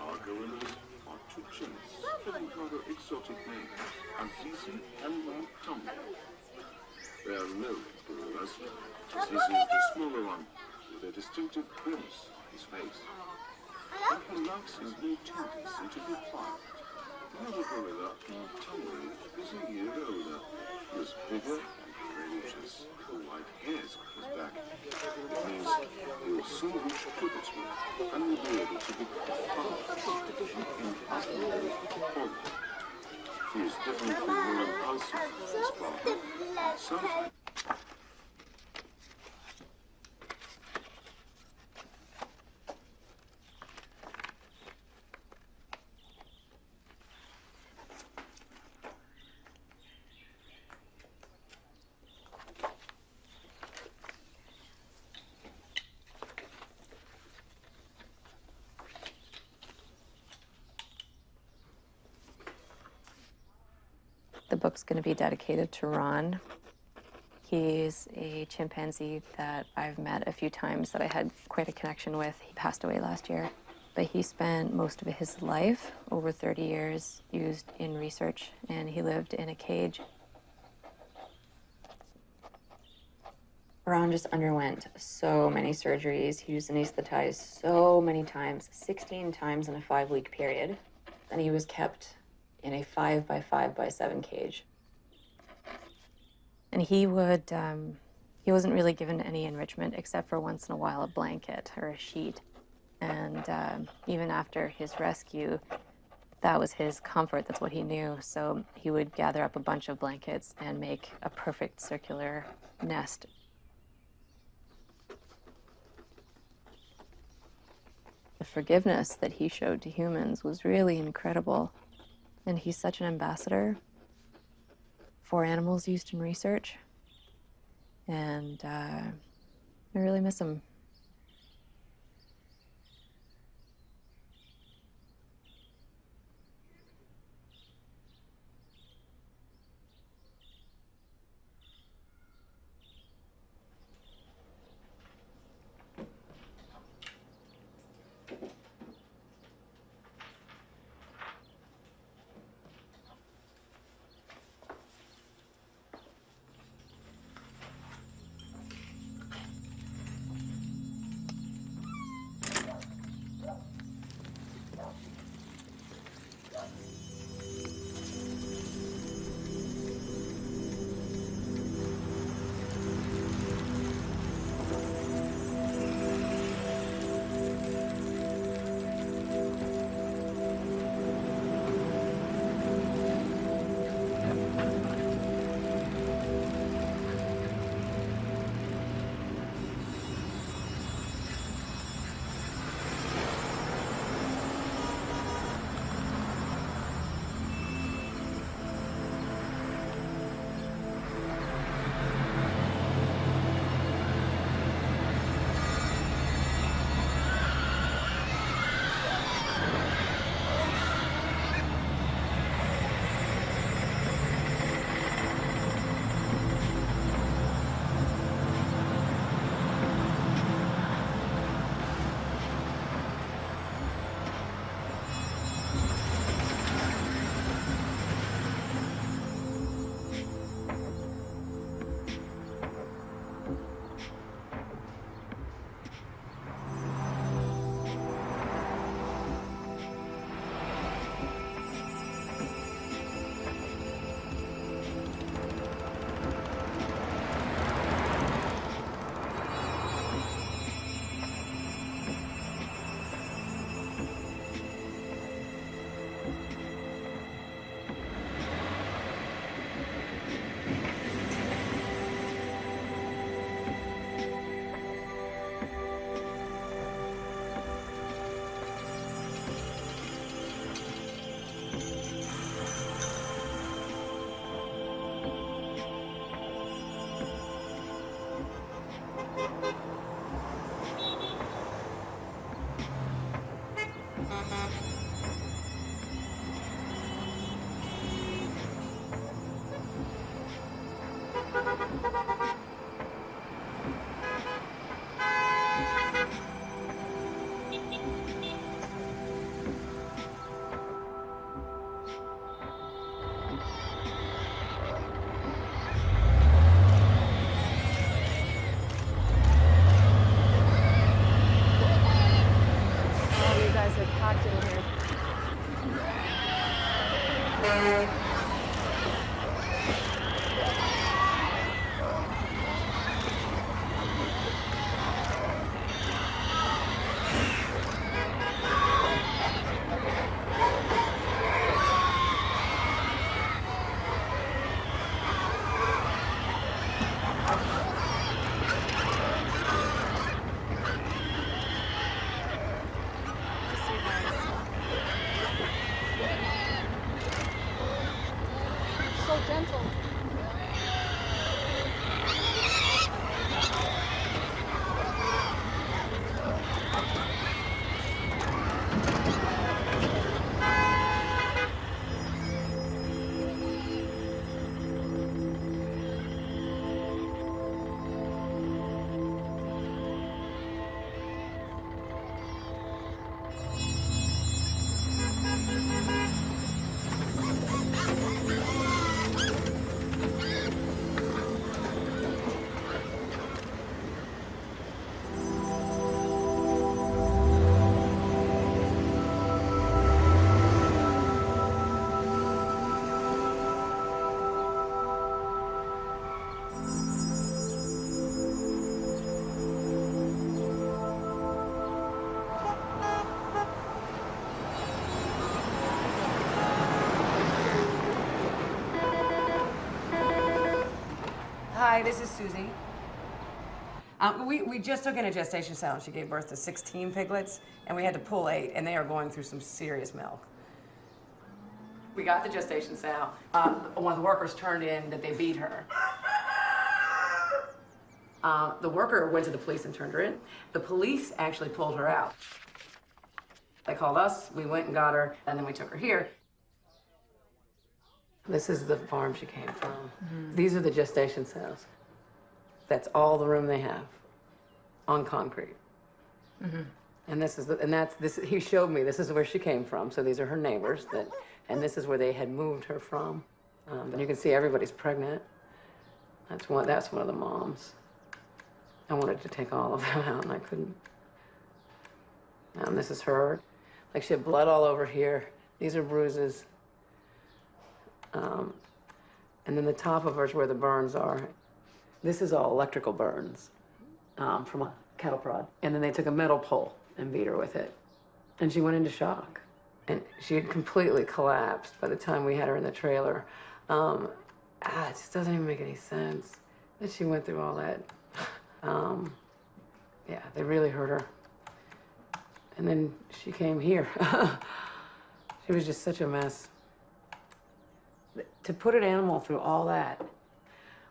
Our gorillas are two chimps with rather exotic names. Azizi and Montgomery. They are low gorillas. Azizi is the smaller one, with a distinctive grimace on his face. But he likes his new tendency to be quiet. The other gorilla, Montgomery, is a year older. He is bigger and ferocious. The white hairs on his back. It means he will soon reach puberty and will be able to become fast and utterly horrible. He is definitely more impulsive than his father. Sometimes The book's going to be dedicated to Ron. He's a chimpanzee that I've met a few times that I had quite a connection with. He passed away last year, but he spent most of his life, over 30 years, used in research, and he lived in a cage. Ron just underwent so many surgeries. He was anesthetized so many times, 16 times in a 5-week period, and he was kept in a 5x5x7 cage. And he wasn't really given any enrichment except for once in a while a blanket or a sheet. And even after his rescue, that was his comfort, that's what he knew. So he would gather up a bunch of blankets and make a perfect circular nest. The forgiveness that he showed to humans was really incredible. And he's such an ambassador for animals used in research. And I really miss him. are packed in here. So gentle. Hi, this is Susie. We just took in a gestation cell and she gave birth to 16 piglets, and we had to pull 8, and they are going through some serious milk. We got the gestation cell. One of the workers turned in that they beat her. The worker went to the police and turned her in. The police actually pulled her out. They called us, we went and got her, and then we took her here. This is the farm she came from. Mm-hmm. These are the gestation cells. That's all the room they have on concrete. Mm-hmm. And this is this. He showed me this is where she came from. So these are her neighbors and this is where they had moved her from. And you can see everybody's pregnant. That's one of the moms. I wanted to take all of them out and I couldn't. And this is her. Like she had blood all over here. These are bruises. And then the top of her is where the burns are. This is all electrical burns from a cattle prod. And then they took a metal pole and beat her with it. And she went into shock. And she had completely collapsed by the time we had her in the trailer. It just doesn't even make any sense that she went through all that. Yeah, they really hurt her. And then she came here. She was just such a mess. To put an animal through all that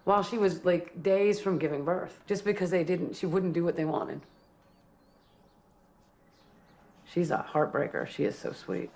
while she was like days from giving birth, just because she wouldn't do what they wanted. She's a heartbreaker. She is so sweet.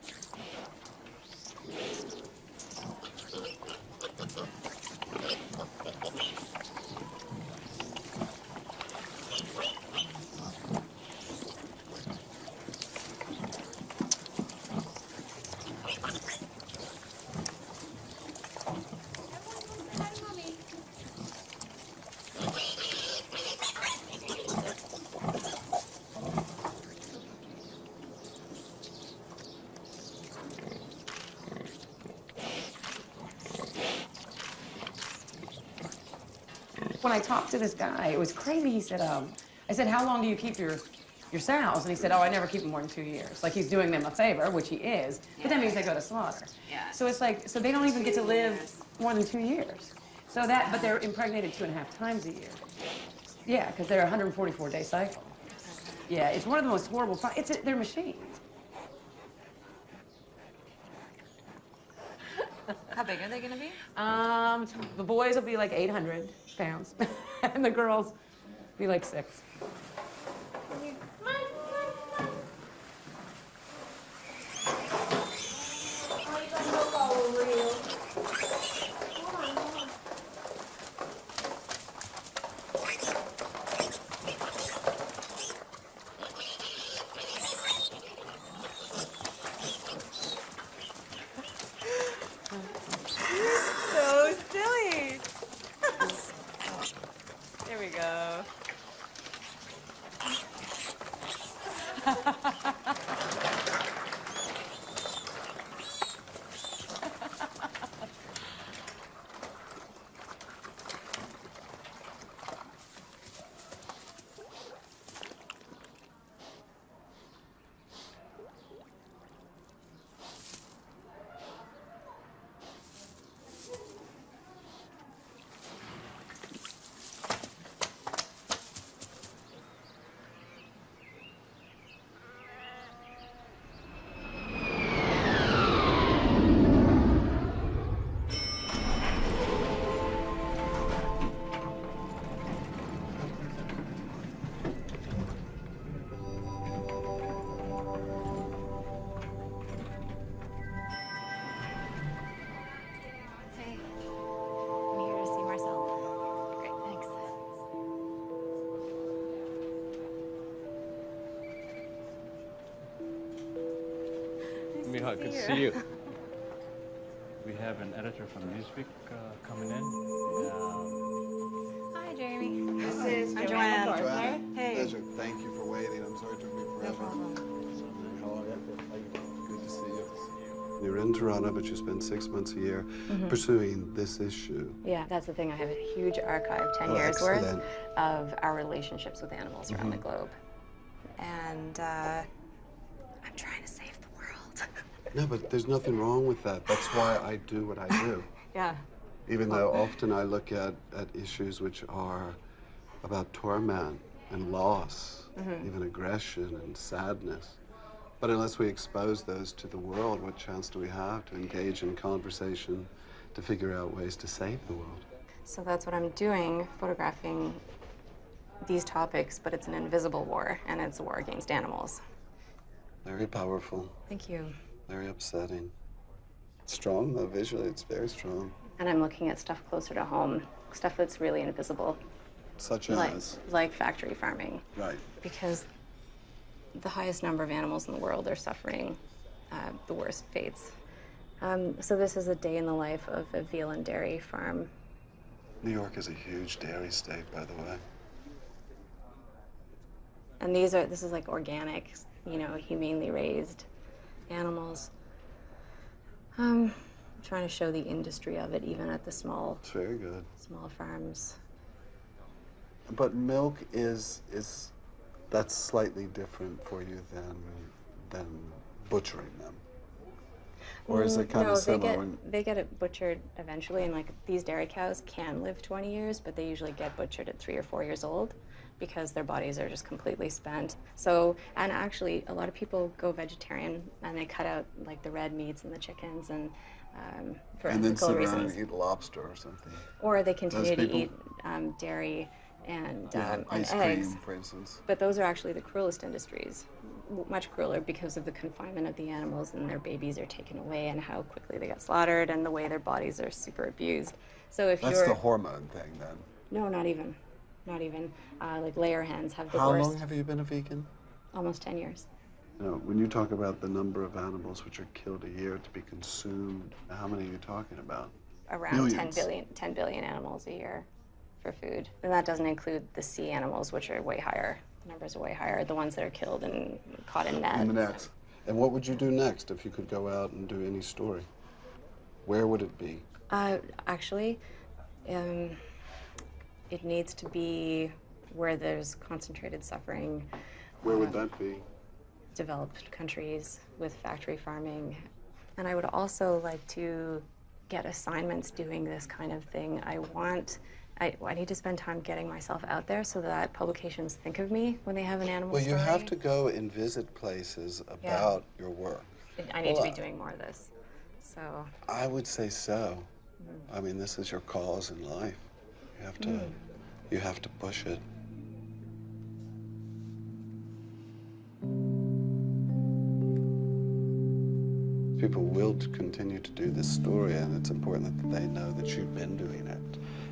When I talked to this guy, it was crazy. He said, I said, how long do you keep your sows? And he said, oh, I never keep them more than 2 years. Like he's doing them a favor, which he is, but that means they go to slaughter. Yeah. So it's like, so they don't even get to live more than 2 years. So that, but they're impregnated 2.5 times a year. Yeah, because they're a 144-day cycle. Yeah, it's one of the most horrible, they're machines. How big are they going to be? The boys will be like 800 pounds, and the girls be like 6. So silly. There we go. Miha, good to see you. We have an editor from Newsweek coming in. Hi, Jamie. This is I'm Joanne. Joanne. Hey. Pleasure. Thank you for waiting. I'm sorry it took me forever. How are you? Good to see you. You're in Toronto, but you spend 6 months a year pursuing this issue. Yeah, that's the thing. I have a huge archive, 10 years excellent. worth, of our relationships with animals around the globe. And I'm trying to save the world. No, but there's nothing wrong with that. That's why I do what I do. Yeah. Even though often I look at issues which are about torment and loss, even aggression and sadness. But unless we expose those to the world, what chance do we have to engage in conversation, to figure out ways to save the world? So that's what I'm doing, photographing these topics, but it's an invisible war, and it's a war against animals. Very powerful. Thank you. Very upsetting. Strong, though, visually, it's very strong. And I'm looking at stuff closer to home, stuff that's really invisible. Such like, as? Like factory farming. Right. Because the highest number of animals in the world are suffering the worst fates. So this is a day in the life of a veal and dairy farm. New York is a huge dairy state, by the way. And this is like organic, you know, humanely raised animals. Trying to show the industry of it, even at the small. It's very good. Small farms. But milk is that's slightly different for you than butchering them. Or is it kind of similar? They get it butchered eventually, and like these dairy cows can live 20 years, but they usually get butchered at 3 or 4 years old because their bodies are just completely spent. So, and actually, a lot of people go vegetarian and they cut out like the red meats and the chickens and for and then ethical sit around reasons. and eat lobster or something. Or they continue to eat dairy and ice eggs. cream, for instance. But those are actually the cruelest industries. Much crueler because of the confinement of the animals, and their babies are taken away and how quickly they get slaughtered and the way their bodies are super abused. So if That's you're... the hormone thing, then. No, not even. Not even. Like layer hens have the How worst. long have you been a vegan? Almost 10 years. You know, when you talk about the number of animals which are killed a year to be consumed, how many are you talking about? Around 10 billion animals a year for food. And that doesn't include the sea animals, which are way higher. The numbers are way higher. The ones that are killed and caught in nets. In the nets. And what would you do next if you could go out and do any story? Where would it be? Actually, it needs to be where there's concentrated suffering. Where would that be? Developed countries with factory farming. And I would also like to get assignments doing this kind of thing. I need to spend time getting myself out there so that publications think of me when they have an animal story. Well, you have to go and visit places about your work. I need to be doing more of this. So I would say so. I mean, this is your cause in life. You have to push it. People will continue to do this story, and it's important that they know that you've been doing it.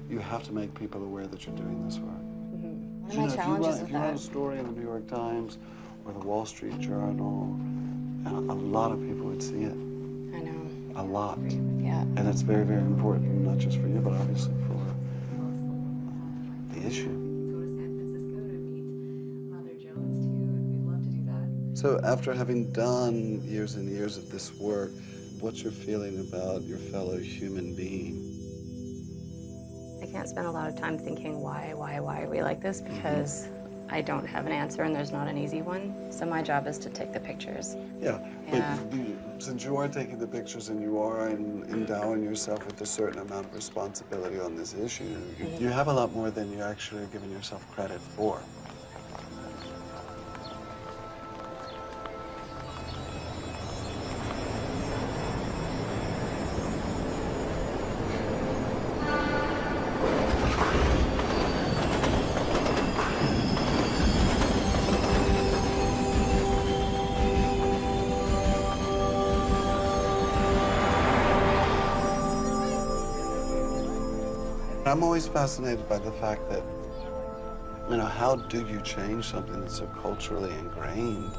You have to make people aware that you're doing this work. One of my challenges if with you write a that. story in the New York Times or the Wall Street Journal, a lot of people would see it. I know. A lot. Yeah. And it's very, very important, not just for you, but obviously for the issue. So after having done years and years of this work, what's your feeling about your fellow human being? I can't spend a lot of time thinking why are we like this, because I don't have an answer and there's not an easy one. So my job is to take the pictures. Yeah, but since you are taking the pictures and you are endowing yourself with a certain amount of responsibility on this issue, you have a lot more than you actually are giving yourself credit for. I'm always fascinated by the fact that, you know, how do you change something that's so culturally ingrained?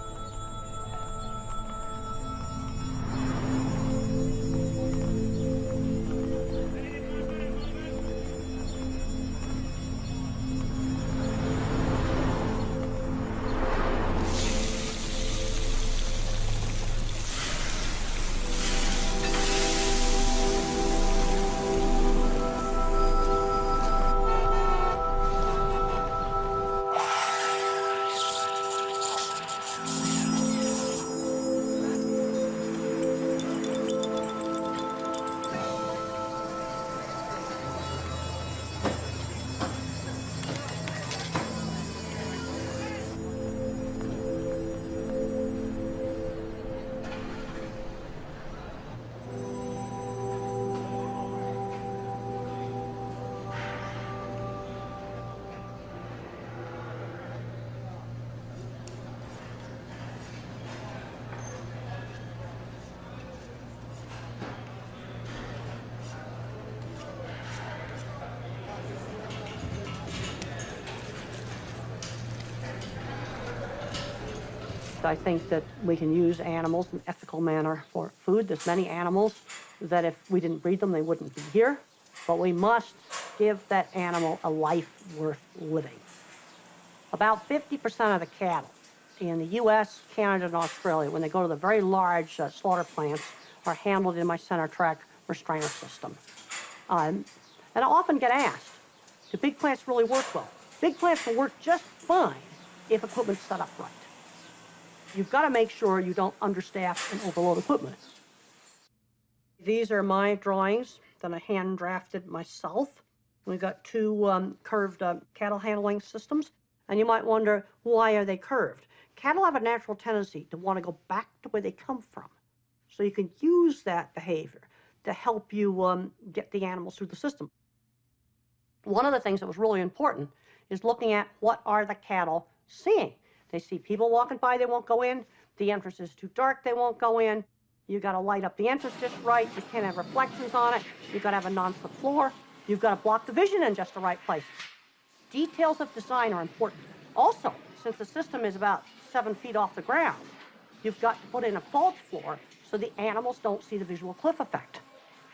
I think that we can use animals in an ethical manner for food. There's many animals that if we didn't breed them, they wouldn't be here. But we must give that animal a life worth living. About 50% of the cattle in the U.S., Canada, and Australia, when they go to the very large slaughter plants, are handled in my center track restrainer system. And I often get asked, do big plants really work well? Big plants will work just fine if equipment's set up right. You've got to make sure you don't understaff and overload equipment. These are my drawings that I hand drafted myself. We've got two curved cattle handling systems, and you might wonder, why are they curved? Cattle have a natural tendency to want to go back to where they come from. So you can use that behavior to help you get the animals through the system. One of the things that was really important is looking at what are the cattle seeing. They see people walking by, they won't go in. The entrance is too dark, they won't go in. You got to light up the entrance just right. You can't have reflections on it. You've got to have a non-slip floor. You've got to block the vision in just the right place. Details of design are important. Also, since the system is about 7 feet off the ground, you've got to put in a false floor so the animals don't see the visual cliff effect.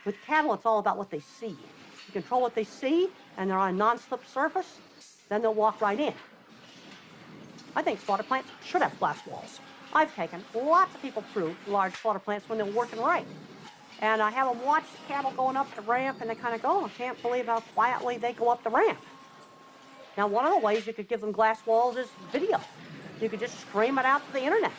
With cattle, it's all about what they see. You control what they see, and they're on a non-slip surface, then they'll walk right in. I think slaughter plants should have glass walls. I've taken lots of people through large slaughter plants when they're working right. And I have them watch the cattle going up the ramp, and they kind of go, I can't believe how quietly they go up the ramp. Now, one of the ways you could give them glass walls is video. You could just stream it out to the internet.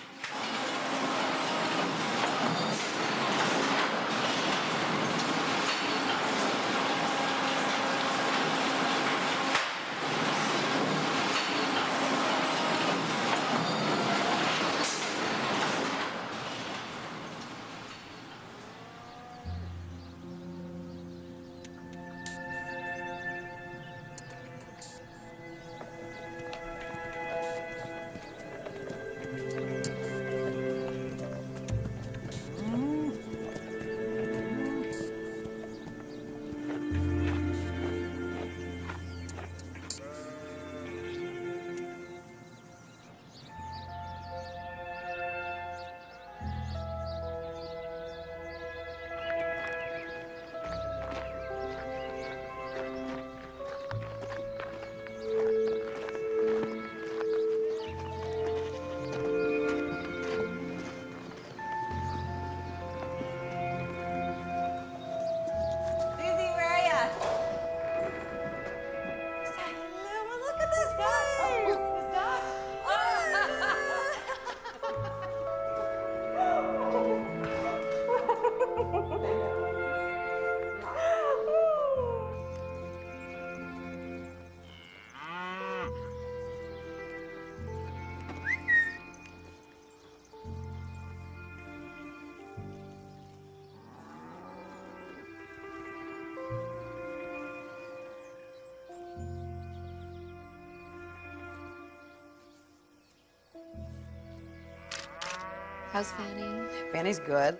How's Fanny? Fanny's good.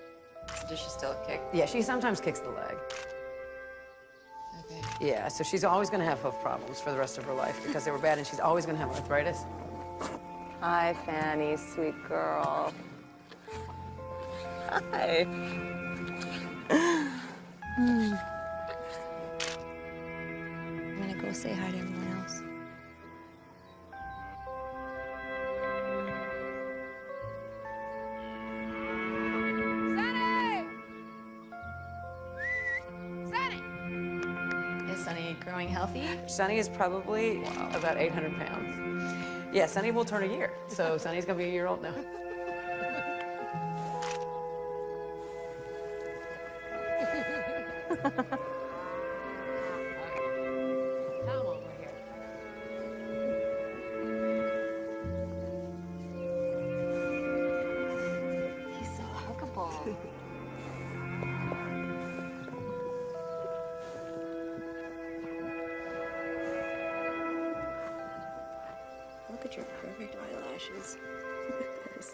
Does she still kick? Yeah, she sometimes kicks the leg. Okay. Yeah, so she's always going to have hoof problems for the rest of her life because they were bad, and she's always going to have arthritis. Hi, Fanny, sweet girl. Hi. I'm gonna go say hi to everyone else. Is Sunny growing healthy? Sunny is probably about 800 pounds. Yeah, Sunny will turn a year, so Sunny's going to be a year old now. Come over here. He's so huggable. Look at your perfect eyelashes. Look at this.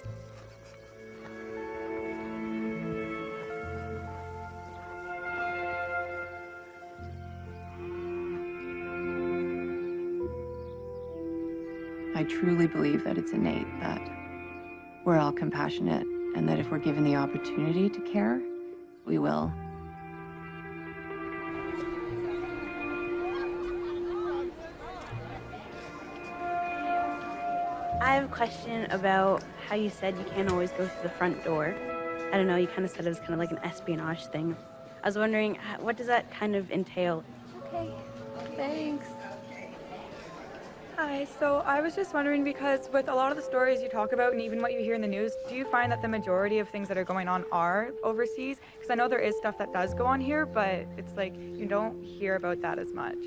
I truly believe that it's innate, that we're all compassionate, and that if we're given the opportunity to care, we will. I have a question about how you said you can't always go through the front door. I don't know, you kind of said it was kind of like an espionage thing. I was wondering, what does that kind of entail? Okay, thanks. Hi, so I was just wondering, because with a lot of the stories you talk about and even what you hear in the news, do you find that the majority of things that are going on are overseas? Because I know there is stuff that does go on here, but it's like you don't hear about that as much.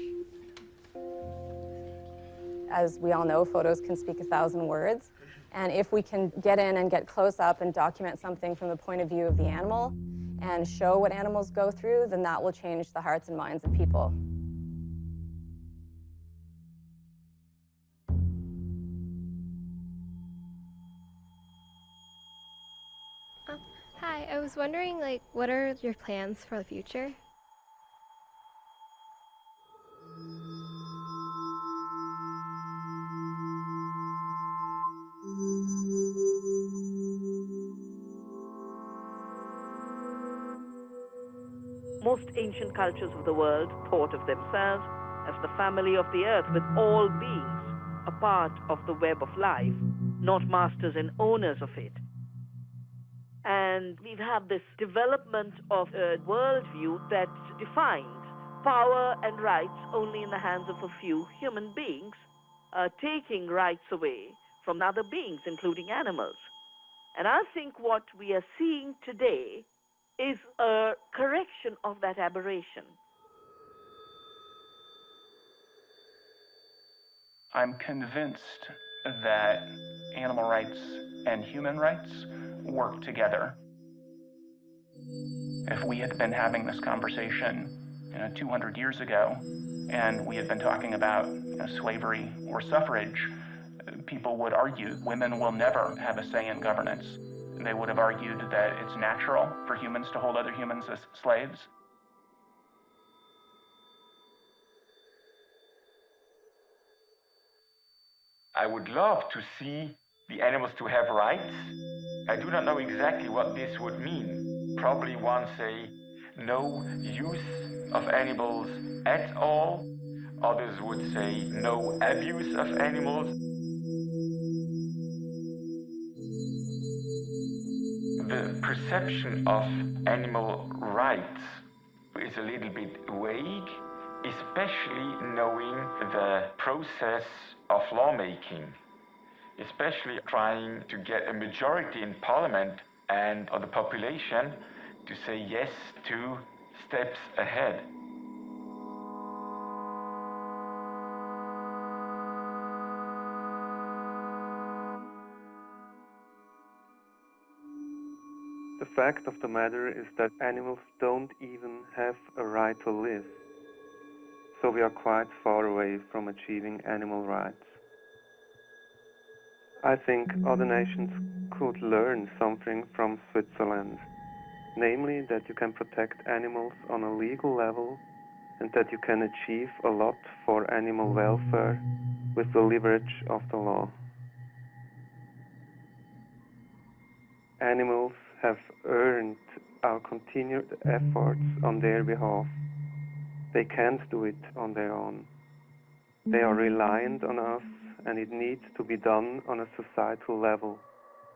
As we all know, photos can speak 1,000 words. And if we can get in and get close up and document something from the point of view of the animal and show what animals go through, then that will change the hearts and minds of people. Hi, I was wondering, what are your plans for the future? Most ancient cultures of the world thought of themselves as the family of the earth, with all beings a part of the web of life, not masters and owners of it. And we've had this development of a worldview that defined power and rights only in the hands of a few human beings, taking rights away from other beings, including animals. And I think what we are seeing today is a correction of that aberration. I'm convinced that animal rights and human rights work together. If we had been having this conversation 200 years ago, and we had been talking about slavery or suffrage, people would argue women will never have a say in governance. They would have argued that it's natural for humans to hold other humans as slaves. I would love to see the animals to have rights. I do not know exactly what this would mean. Probably one say no use of animals at all. Others would say no abuse of animals. The perception of animal rights is a little bit vague, especially knowing the process of lawmaking, especially trying to get a majority in parliament and of the population to say yes 2 steps ahead. The fact of the matter is that animals don't even have a right to live. So we are quite far away from achieving animal rights. I think other nations could learn something from Switzerland, namely that you can protect animals on a legal level and that you can achieve a lot for animal welfare with the leverage of the law. Animals have earned our continued efforts on their behalf. They can't do it on their own. They are reliant on us, and it needs to be done on a societal level,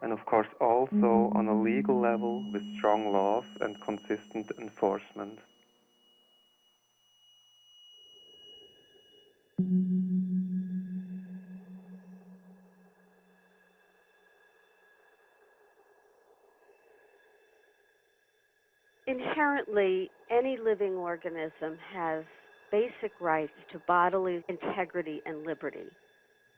and of course also on a legal level with strong laws and consistent enforcement. Inherently, any living organism has basic rights to bodily integrity and liberty,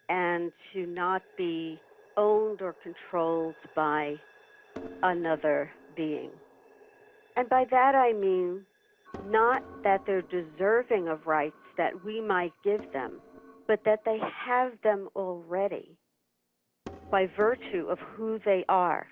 and to not be owned or controlled by another being. And by that I mean not that they're deserving of rights that we might give them, but that they have them already by virtue of who they are.